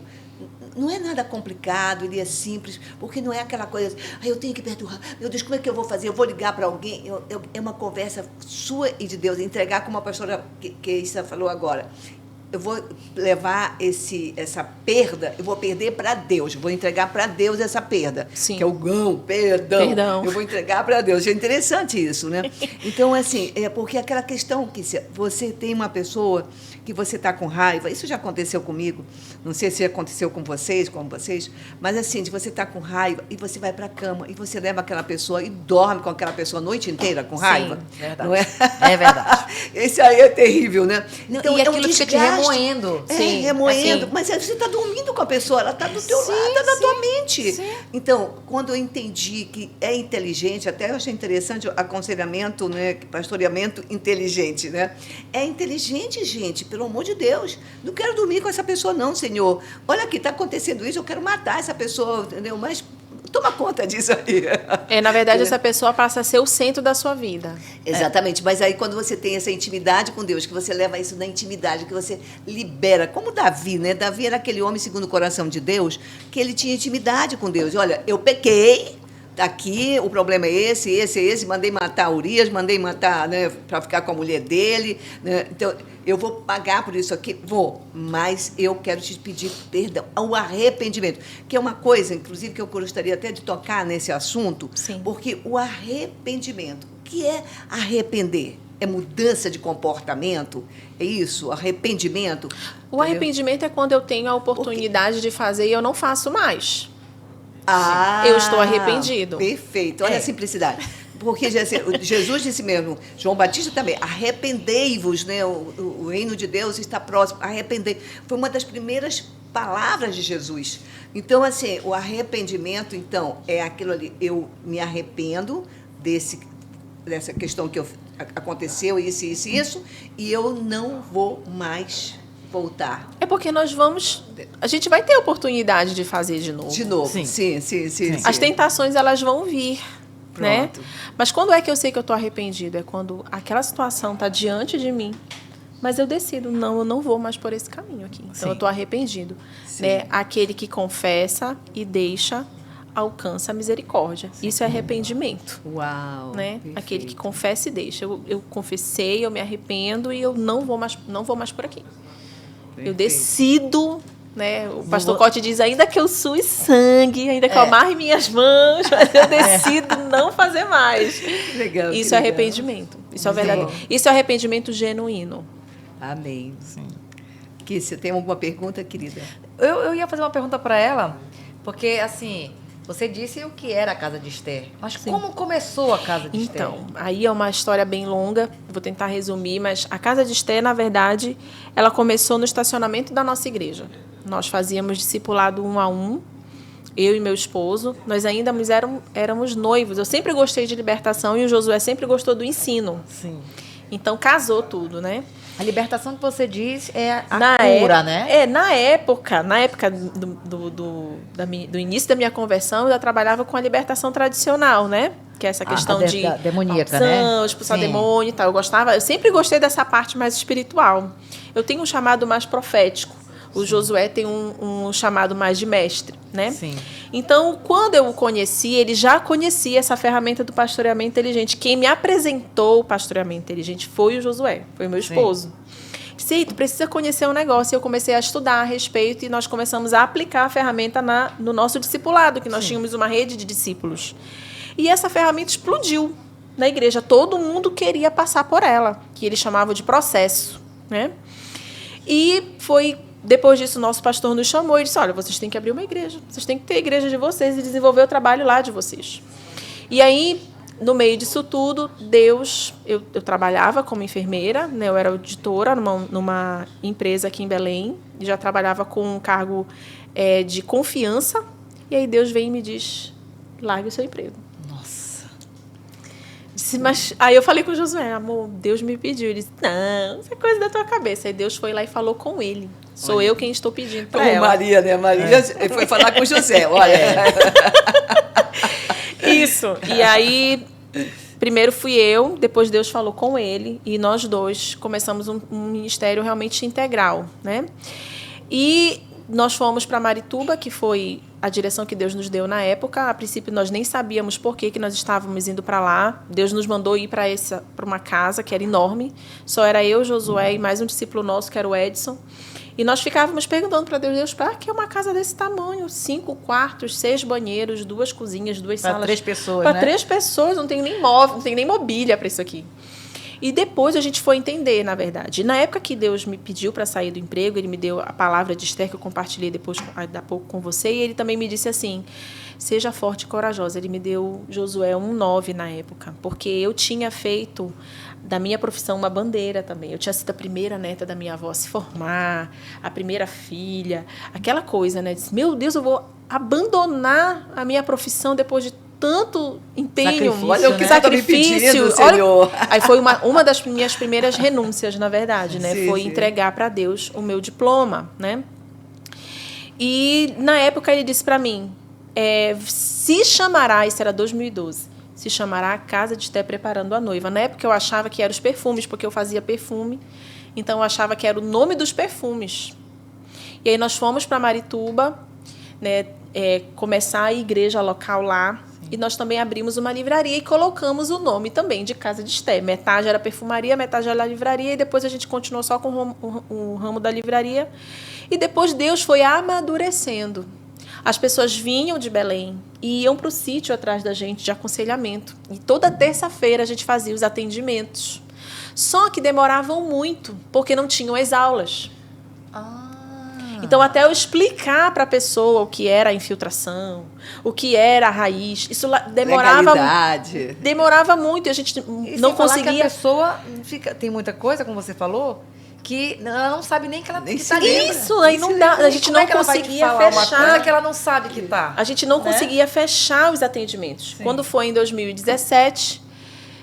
Não é nada complicado, ele é simples, porque não é aquela coisa, eu tenho que perdoar, meu Deus, como é que eu vou fazer? Eu vou ligar para alguém? É uma conversa sua e de Deus, entregar como a pastora Keissa falou agora. Eu vou levar essa perda, eu vou perder para Deus, vou entregar para Deus essa perda. Sim. Que é o perdão. Eu vou entregar para Deus. É interessante isso, né? Então, assim, porque aquela questão que você tem uma pessoa que você está com raiva, isso já aconteceu comigo, não sei se aconteceu com vocês, mas assim, de você estar com raiva e você vai para a cama e você leva aquela pessoa e dorme com aquela pessoa a noite inteira com raiva. Sim, verdade. Não é? É verdade. Esse aí é terrível, né? Então, e aquilo fica te remoendo. Sim, remoendo. assim. Mas você está dormindo com a pessoa, ela está do teu lado, está na tua mente. Sim. Então, quando eu entendi que é inteligente, até eu achei interessante o aconselhamento, né, pastoreamento inteligente, né? É inteligente, gente, pelo amor de Deus. Não quero dormir com essa pessoa, não, Senhor. Olha aqui, está acontecendo isso, eu quero matar essa pessoa, entendeu? Mas toma conta disso aí. Na verdade, essa pessoa passa a ser o centro da sua vida. Exatamente, mas aí quando você tem essa intimidade com Deus, que você leva isso na intimidade, que você libera, como Davi, né? Davi era aquele homem segundo o coração de Deus, que ele tinha intimidade com Deus. Olha, eu pequei, tá aqui, o problema é esse, mandei matar Urias, mandei matar, né, para ficar com a mulher dele, né? Então, eu vou pagar por isso aqui, mas eu quero te pedir perdão, o arrependimento, que é uma coisa, inclusive, que eu gostaria até de tocar nesse assunto, Sim. porque o arrependimento, o que é arrepender? É mudança de comportamento? É isso? Arrependimento? O arrependimento é quando eu tenho a oportunidade de fazer e eu não faço mais. Eu estou arrependido. Perfeito, olha a simplicidade. Porque Jesus disse mesmo, João Batista também, arrependei-vos, né? O reino de Deus está próximo, arrependei. Foi uma das primeiras palavras de Jesus. Então, assim, o arrependimento, então, é aquilo ali, eu me arrependo dessa questão que aconteceu, isso, e eu não vou mais voltar. É porque a gente vai ter oportunidade de fazer de novo. De novo, Sim. sim. As tentações, elas vão vir. né? Pronto. Mas quando é que eu sei que eu estou arrependido? É quando aquela situação está diante de mim, mas eu decido, não, eu não vou mais por esse caminho aqui. Então, Sim. eu estou arrependido. Né? Aquele que confessa e deixa, alcança a misericórdia. Isso é arrependimento. Uau! Né? Perfeito. Aquele que confessa e deixa. Eu confessei, eu me arrependo e eu não vou mais por aqui. Perfeito. Eu decido, né? O pastor Cote diz, ainda que eu sue sangue, ainda que eu amarre minhas mãos, mas eu decido não fazer mais. Legal, Isso que é legal. arrependimento. Isso é Muito verdadeiro. bom. Isso é arrependimento genuíno. Amém. Kícia, tem alguma pergunta, querida? Eu ia fazer uma pergunta para ela, porque, assim, você disse o que era a casa de Esther. Mas como começou a casa de Esther? Então, aí é uma história bem longa, vou tentar resumir, mas a casa de Esther, na verdade, ela começou no estacionamento da nossa igreja. Nós fazíamos discipulado 1 a 1, eu e meu esposo. Nós ainda éramos noivos. Eu sempre gostei de libertação e o Josué sempre gostou do ensino. Sim. Então, casou tudo, né? A libertação que você diz é a Na cura, né? Na época do início da minha conversão, eu já trabalhava com a libertação tradicional, né? Que é essa questão de demoníaca, maldição, né? expulsar Sim. demônio e tal. Eu sempre gostei dessa parte mais espiritual. Eu tenho um chamado mais profético. O Josué tem um chamado mais de mestre, né? Sim. Então, quando eu o conheci, ele já conhecia essa ferramenta do pastoreamento inteligente. Quem me apresentou o pastoreamento inteligente foi o Josué, foi o meu esposo. Disse, tu precisa conhecer um negócio. E eu comecei a estudar a respeito e nós começamos a aplicar a ferramenta no nosso discipulado, que nós tínhamos uma rede de discípulos. E essa ferramenta explodiu na igreja. Todo mundo queria passar por ela, que eles chamavam de processo, né? E foi... Depois disso, o nosso pastor nos chamou e disse, olha, vocês têm que abrir uma igreja, vocês têm que ter a igreja de vocês e desenvolver o trabalho lá de vocês. E aí, no meio disso tudo, eu trabalhava como enfermeira, né? Eu era auditora numa empresa aqui em Belém, e já trabalhava com um cargo de confiança, e aí Deus vem e me diz, largue o seu emprego. Nossa. Mas aí eu falei com o Josué, amor, Deus me pediu. Ele disse, não, isso é coisa da tua cabeça. Aí Deus foi lá e falou com ele. Sou eu quem estou pedindo para Como ela. Maria, né? Maria foi falar com José, olha. Isso. E aí, primeiro fui eu, depois Deus falou com ele, e nós dois começamos um ministério realmente integral, né? E nós fomos para Marituba, que foi a direção que Deus nos deu na época. A princípio, nós nem sabíamos por que nós estávamos indo para lá. Deus nos mandou ir para uma casa que era enorme. Só era eu, Josué e mais um discípulo nosso, que era o Edson. E nós ficávamos perguntando para Deus, para que é uma casa desse tamanho? 5 quartos, 6 banheiros, 2 cozinhas, 2 salas. Para 3 pessoas, Para né? 3 pessoas, não tem nem móvel, não tem nem mobília para isso aqui. E depois a gente foi entender, na verdade. Na época que Deus me pediu para sair do emprego, ele me deu a palavra de Esther, que eu compartilhei depois, há pouco com você, e ele também me disse assim, seja forte e corajosa. Ele me deu Josué 1:9 na época, porque eu tinha feito da minha profissão uma bandeira também. Eu tinha sido a primeira neta da minha avó a se formar, a primeira filha, aquela coisa, né? Disse, meu Deus, eu vou abandonar a minha profissão depois de tanto empenho, Sacrifício, olha o que né? você tá me pedindo, olha, Senhor. aí foi uma das minhas primeiras renúncias, na verdade, né? Sim, Foi sim. entregar para Deus o meu diploma, né? E na época ele disse para mim, se chamará, isso era 2012, se chamará a Casa de Esther Preparando a Noiva. Na época eu achava que eram os perfumes, porque eu fazia perfume, então eu achava que era o nome dos perfumes. E aí nós fomos para Marituba, né? Começar a igreja local lá. E nós também abrimos uma livraria e colocamos o nome também de Casa de Esther. Metade era perfumaria, metade era livraria, e depois a gente continuou só com o ramo da livraria. E depois Deus foi amadurecendo. As pessoas vinham de Belém e iam para o sítio atrás da gente de aconselhamento. E toda terça-feira a gente fazia os atendimentos. Só que demoravam muito, porque não tinham as aulas. Então, até eu explicar para a pessoa o que era a infiltração, o que era a raiz, isso demorava muito e a gente não conseguia. Que a pessoa tem muita coisa, como você falou, que ela não sabe nem que ela está Isso, aí não dá, a gente não conseguia fechar. Uma coisa que ela não sabe que está. A gente não conseguia fechar os atendimentos. Sim. Quando foi em 2017,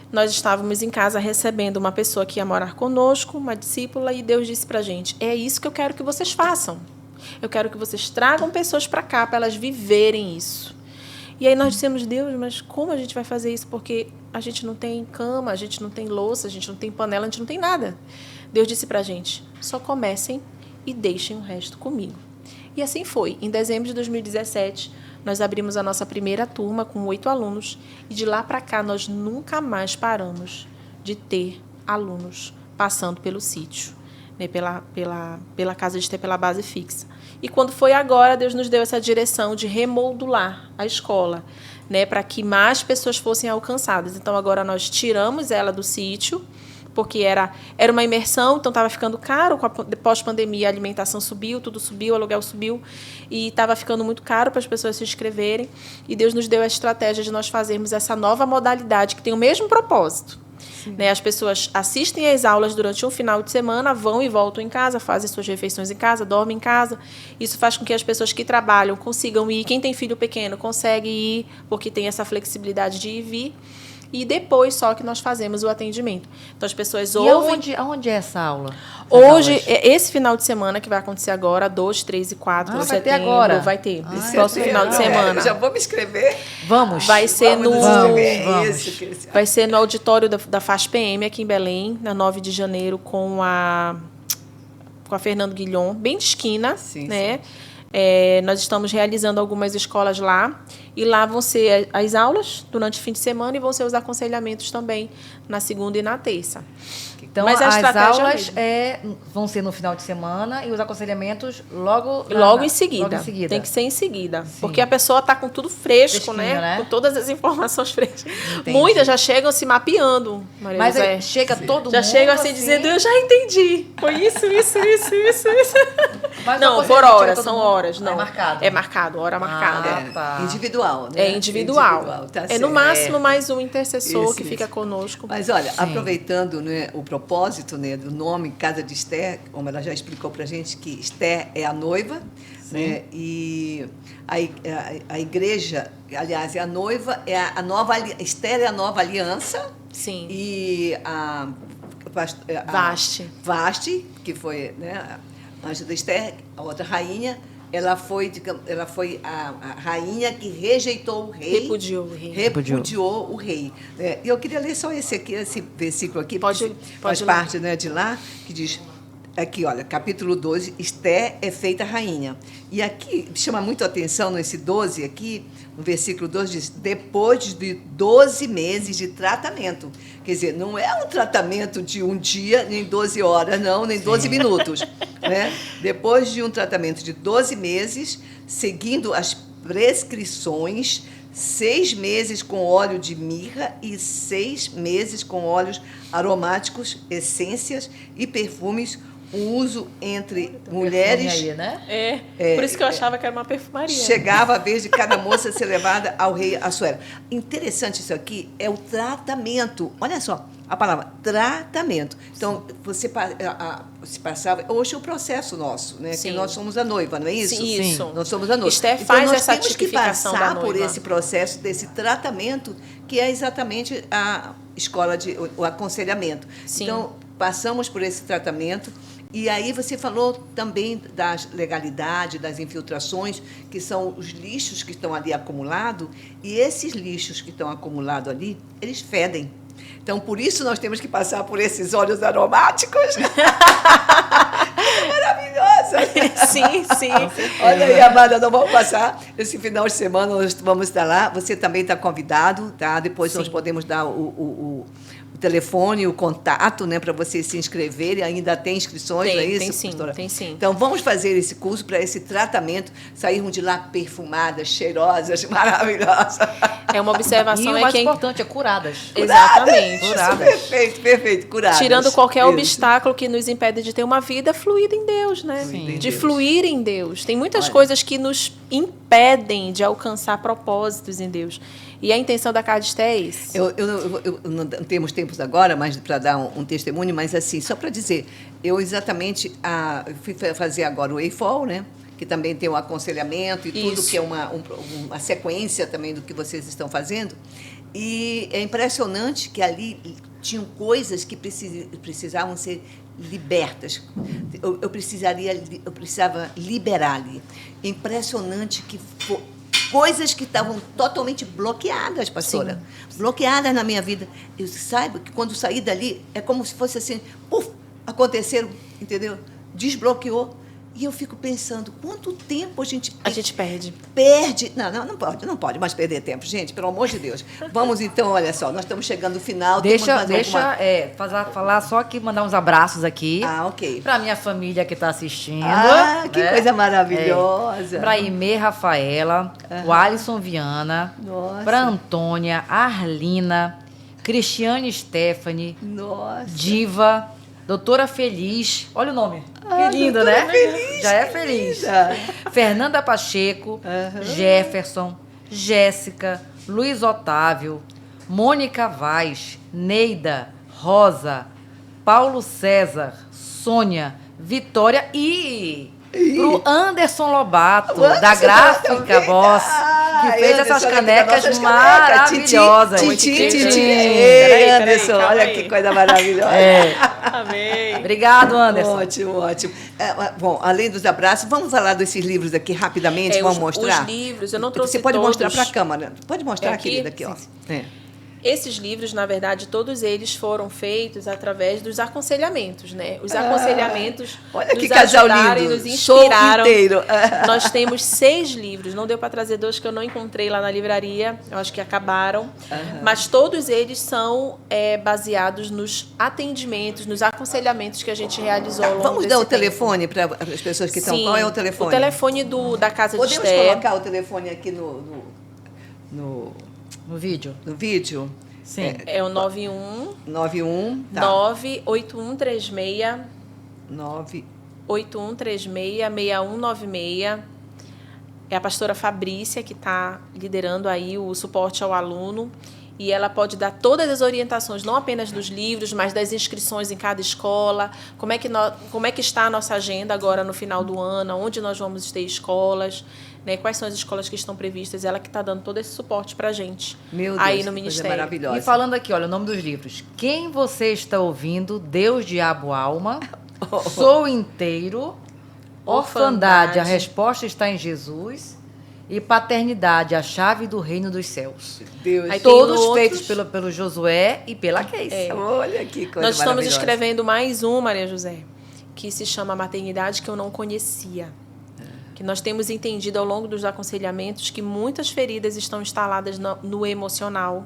nós estávamos em casa recebendo uma pessoa que ia morar conosco, uma discípula, e Deus disse para a gente, é isso que eu quero que vocês façam. Eu quero que vocês tragam pessoas para cá, para elas viverem isso. E aí nós dissemos, Deus, mas como a gente vai fazer isso? Porque a gente não tem cama, a gente não tem louça, a gente não tem panela, a gente não tem nada. Deus disse para a gente, só comecem e deixem o resto comigo. E assim foi. Em dezembro de 2017, nós abrimos a nossa primeira turma com 8 alunos. E de lá para cá, nós nunca mais paramos de ter alunos passando pelo sítio, né, pela casa de Esté, pela base fixa. E quando foi agora, Deus nos deu essa direção de remodular a escola, né, para que mais pessoas fossem alcançadas. Então, agora nós tiramos ela do sítio, porque era uma imersão, então estava ficando caro. Com a pós-pandemia, a alimentação subiu, tudo subiu, o aluguel subiu, e estava ficando muito caro para as pessoas se inscreverem. E Deus nos deu a estratégia de nós fazermos essa nova modalidade, que tem o mesmo propósito. Né, as pessoas assistem às aulas durante um final de semana, vão e voltam em casa, fazem suas refeições em casa, dormem em casa. Isso faz com que as pessoas que trabalham consigam ir. Quem tem filho pequeno consegue ir, porque tem essa flexibilidade de ir e vir. E depois só que nós fazemos o atendimento. Então, as pessoas ouvem... E aonde é essa aula? Hoje, esse final de semana que vai acontecer agora, 2, 3 e 4 de setembro. Vai ter agora? Vai ter. Esse próximo final de semana. Já vou me inscrever. Vamos. Vai ser Vai ser no auditório da FASPM, aqui em Belém, na 9 de janeiro, com a Fernando Guilhom, bem de esquina, sim, né? Sim. Nós estamos realizando algumas escolas lá, e lá vão ser as aulas durante o fim de semana e vão ser os aconselhamentos também na segunda e na terça. Então, mas as aulas vão ser no final de semana e os aconselhamentos logo em seguida. Tem que ser em seguida. Sim. Porque a pessoa está com tudo fresco, né? Com todas as informações frescas. Entendi. Muitas já chegam se mapeando, Maria Mas José. chega todo mundo já chega assim dizendo, eu já entendi. Foi isso. Mas não, por horas, são horas. Não. É marcado? É marcado, hora marcada. Tá. Individual, né? É individual. Tá no máximo mais um intercessor que fica conosco. Mas olha, aproveitando, né, o propósito, né, do nome Casa de Esté, como ela já explicou para a gente, que Esté é a noiva, né, e a igreja, aliás, é a noiva, Esté é a nova aliança. Sim. E a Vaste, que foi, né, a anja da Esté, a outra rainha, ela foi a rainha que rejeitou o rei. Repudiou o rei. E eu queria ler só esse versículo aqui, pode faz parte, né, de lá, que diz, aqui, olha, capítulo 12, Esté é feita rainha. E aqui, chama muito a atenção nesse 12 aqui, no versículo 12, diz, depois de 12 meses de tratamento. Quer dizer, não é um tratamento de um dia, nem 12 horas, não, nem 12 minutos. Né? Depois de um tratamento de 12 meses, seguindo as prescrições, 6 meses com óleo de mirra e 6 meses com óleos aromáticos, essências e perfumes, o uso entre mulheres... Aí, né? Por isso que eu achava que era uma perfumaria. Chegava a vez de cada moça ser levada ao rei Assuero. Interessante isso aqui, é o tratamento. Olha só, a palavra tratamento. Então, você passava... Hoje é o processo nosso, né? Sim. Que nós somos a noiva, não é isso? Sim, isso. Nós somos a noiva. Esté então, faz nós essa temos que tipificação da passar noiva. por esse processo, desse tratamento, que é exatamente a escola o aconselhamento. Sim. Então, passamos por esse tratamento. E aí você falou também das legalidades, das infiltrações, que são os lixos que estão ali acumulados, e esses lixos que estão acumulados ali, eles fedem. Então, por isso nós temos que passar por esses óleos aromáticos. Maravilhosa! Sim. Olha aí, amada, nós vamos passar esse final de semana, nós vamos estar lá. Você também está convidado, tá? Depois nós podemos dar o telefone, o contato, né, para você se inscrever. Ainda tem inscrições, não é isso? Tem sim. Então, vamos fazer esse curso para esse tratamento, sairmos de lá perfumadas, cheirosas, maravilhosas. É uma observação. E o mais importante, curadas. Exatamente. Curadas. Perfeito, curadas. Tirando qualquer obstáculo que nos impede de ter uma vida fluida em Deus, né? Sim. De fluir em Deus. Tem muitas coisas que nos impedem de alcançar propósitos em Deus. E a intenção da Casa de Esté é isso. Eu não temos tempos agora, mas para dar um testemunho, mas assim, só para dizer, eu exatamente fui fazer agora o EIFOL, né? Que também tem um aconselhamento e tudo, que é uma sequência também do que vocês estão fazendo. E é impressionante que ali tinham coisas que precisavam ser libertas. Eu precisava liberar ali. Impressionante que coisas que estavam totalmente bloqueadas, pastora. Sim. Bloqueadas na minha vida. Eu saiba que quando saí dali, é como se fosse assim, puf, aconteceram, entendeu? Desbloqueou. E eu fico pensando, quanto tempo a gente perde. Perde. Não pode mais perder tempo, gente, pelo amor de Deus. Vamos então, olha só, nós estamos chegando no final. Falar só aqui, mandar uns abraços aqui. Ok. Para minha família que está assistindo. Que coisa maravilhosa. Para Imê Rafaela, o Alisson Viana, para Antônia, Arlina, Cristiane Stephanie, Diva, Doutora Feliz, olha o nome. Que lindo, né? Feliz, já é feliz. Fernanda Pacheco, Jefferson, Jéssica, Luiz Otávio, Mônica Vaz, Neida, Rosa, Paulo César, Sônia, Vitória e pro Anderson Lobato, da Gráfica Boss, que fez essas canecas maravilhosas. Anderson, olha que coisa maravilhosa. Amém. Obrigado, Anderson. Ótimo. Bom, além dos abraços, vamos falar desses livros aqui rapidamente, vamos mostrar? Os livros, eu não trouxe Você pode todos. mostrar para a câmera. Pode mostrar, querida, aqui, ó. Esses livros, na verdade, todos eles foram feitos através dos aconselhamentos, né? Os aconselhamentos olha nos que casal ajudaram lindo. e nos inspiraram. Show inteiro. Nós temos 6 livros, não deu para trazer 2 que eu não encontrei lá na livraria, eu acho que acabaram, mas todos eles são baseados nos atendimentos, nos aconselhamentos que a gente realizou ao longo Vamos desse dar o tempo. telefone para as pessoas que estão. Qual é o telefone? O telefone da Casa de Esther. Podemos colocar o telefone aqui no vídeo? No vídeo? Sim. É o 91 tá. 98136 9 8136-6196. É a pastora Fabrícia que está liderando aí o suporte ao aluno. E ela pode dar todas as orientações, não apenas dos livros, mas das inscrições em cada escola, como é que está a nossa agenda agora no final do ano, onde nós vamos ter escolas, né, quais são as escolas que estão previstas. Ela que está dando todo esse suporte para a gente. Meu Deus, aí no Ministério. Maravilhosa. E falando aqui, olha, o nome dos livros. Quem você está ouvindo? Deus, Diabo, Alma. Sou Inteiro. Orfandade, a resposta está em Jesus. E Paternidade, a chave do reino dos céus. Deus. Aí todos feitos pelo Josué e pela Keisi. Olha que coisa. Nós estamos escrevendo mais um, Maria José, que se chama Maternidade, que eu não conhecia. Que nós temos entendido ao longo dos aconselhamentos que muitas feridas estão instaladas no emocional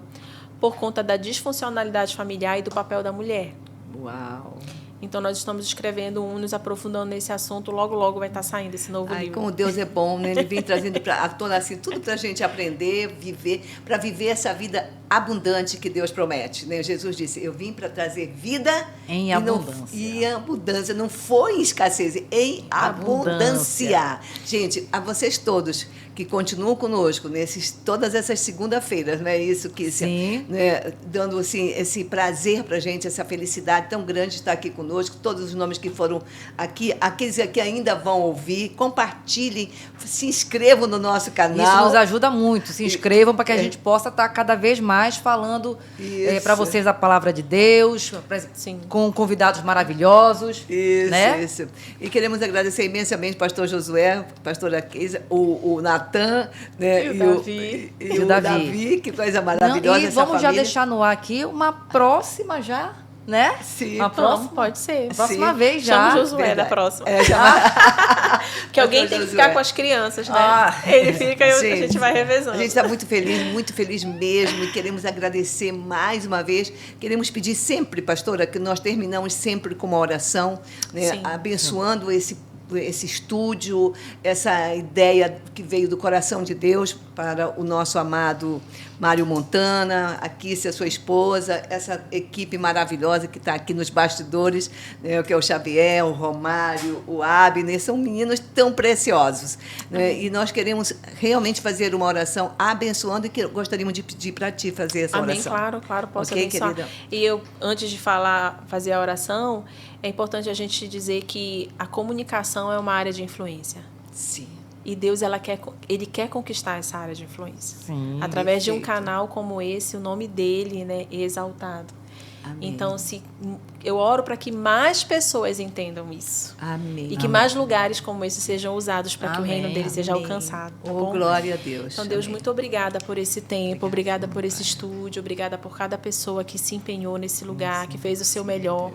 por conta da disfuncionalidade familiar e do papel da mulher. Uau! Então, nós estamos escrevendo nos aprofundando nesse assunto. Logo, logo vai estar saindo esse novo livro. Como Deus é bom, né? Ele vem trazendo à tona assim, tudo para a gente aprender, viver, para viver essa vida abundante que Deus promete. Né? Jesus disse, eu vim para trazer vida em abundância. E abundância, não foi em escassez, em abundância. Gente, a vocês todos que continuam conosco todas essas segunda-feiras, né? Isso que né? Dando assim, esse prazer para a gente, essa felicidade tão grande de estar aqui conosco, todos os nomes que foram aqui, aqueles que ainda vão ouvir, compartilhem, se inscrevam no nosso canal. Isso nos ajuda muito, se inscrevam para que a gente possa estar cada vez mais falando para vocês a palavra de Deus, com convidados maravilhosos. Isso. E queremos agradecer imensamente ao pastor Josué, pastora Keisa, o Natan, né? E o Davi, que coisa maravilhosa. E vamos já deixar no ar aqui uma próxima já, né? Sim. Uma próxima, pode ser. Próxima vez já. Chama o Josué da próxima. Porque alguém tem que ficar com as crianças, né? Ele fica e a gente vai revezando. A gente está muito feliz mesmo. E queremos agradecer mais uma vez. Queremos pedir sempre, pastora, que nós terminamos sempre com uma oração, né? Abençoando esse estúdio, essa ideia que veio do coração de Deus para o nosso amado Mário Montana, a Kícia, a sua esposa, essa equipe maravilhosa que está aqui nos bastidores, né, que é o Xavier, o Romário, o Abner, são meninos tão preciosos. Né, e nós queremos realmente fazer uma oração abençoando e gostaríamos de pedir para ti fazer essa oração. Claro, posso abençoar. Querida? E eu, antes de fazer a oração, é importante a gente dizer que a comunicação é uma área de influência. Sim. E Deus, ele quer conquistar essa área de influência. Sim, através de um canal como esse, o nome dele, né, é exaltado. Amém. Então, eu oro para que mais pessoas entendam isso. Amém. E que mais lugares como esse sejam usados para que o reino dele seja alcançado. Tá bom? Glória a Deus. Então, Deus, Amém. muito obrigada por esse tempo, obrigada por esse estúdio, obrigada por cada pessoa que se empenhou nesse lugar, que fez o seu melhor,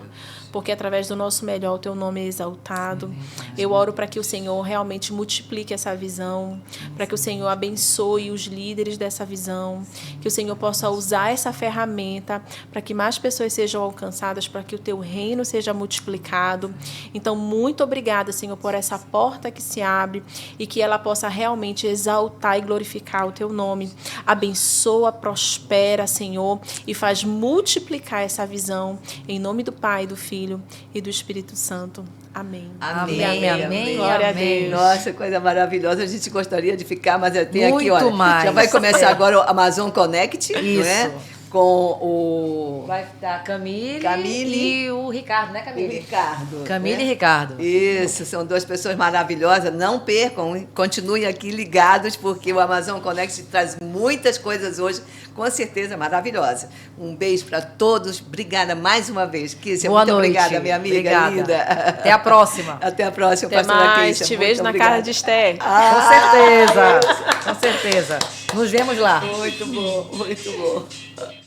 porque através do nosso melhor o teu nome é exaltado. Eu oro para que o Senhor realmente multiplique essa visão, para que o Senhor abençoe os líderes dessa visão, que o Senhor possa usar essa ferramenta para que mais pessoas sejam alcançadas, para que o teu reino seja multiplicado. Então, muito obrigada, Senhor, por essa porta que se abre e que ela possa realmente exaltar e glorificar o teu nome. Abençoa, prospera, Senhor, e faz multiplicar essa visão. Em nome do Pai, do Filho e do Espírito Santo. Amém. Amém, amém. Glória amém. a Deus. Nossa, coisa maravilhosa. A gente gostaria de ficar, mas tem Muito aqui, olha. mais. Já vai começar agora o Amazon Connect, não é? Isso. Com o Vai estar a Camille Camille e o Ricardo, né, Camille? Ricardo. Camille né? e Ricardo. Isso, são duas pessoas maravilhosas. Não percam, continuem aqui ligados, porque o Amazon Connect traz muitas coisas hoje, com certeza maravilhosa. Um beijo para todos. Obrigada mais uma vez. Kícia, Boa muito noite. obrigada, minha amiga Obrigada. linda. Até a próxima. Até a próxima, Até pastora mais. Kícia. Te Muito vejo na obrigada. casa de Esther. Com certeza. Com certeza. Nos vemos lá. Muito bom, muito bom.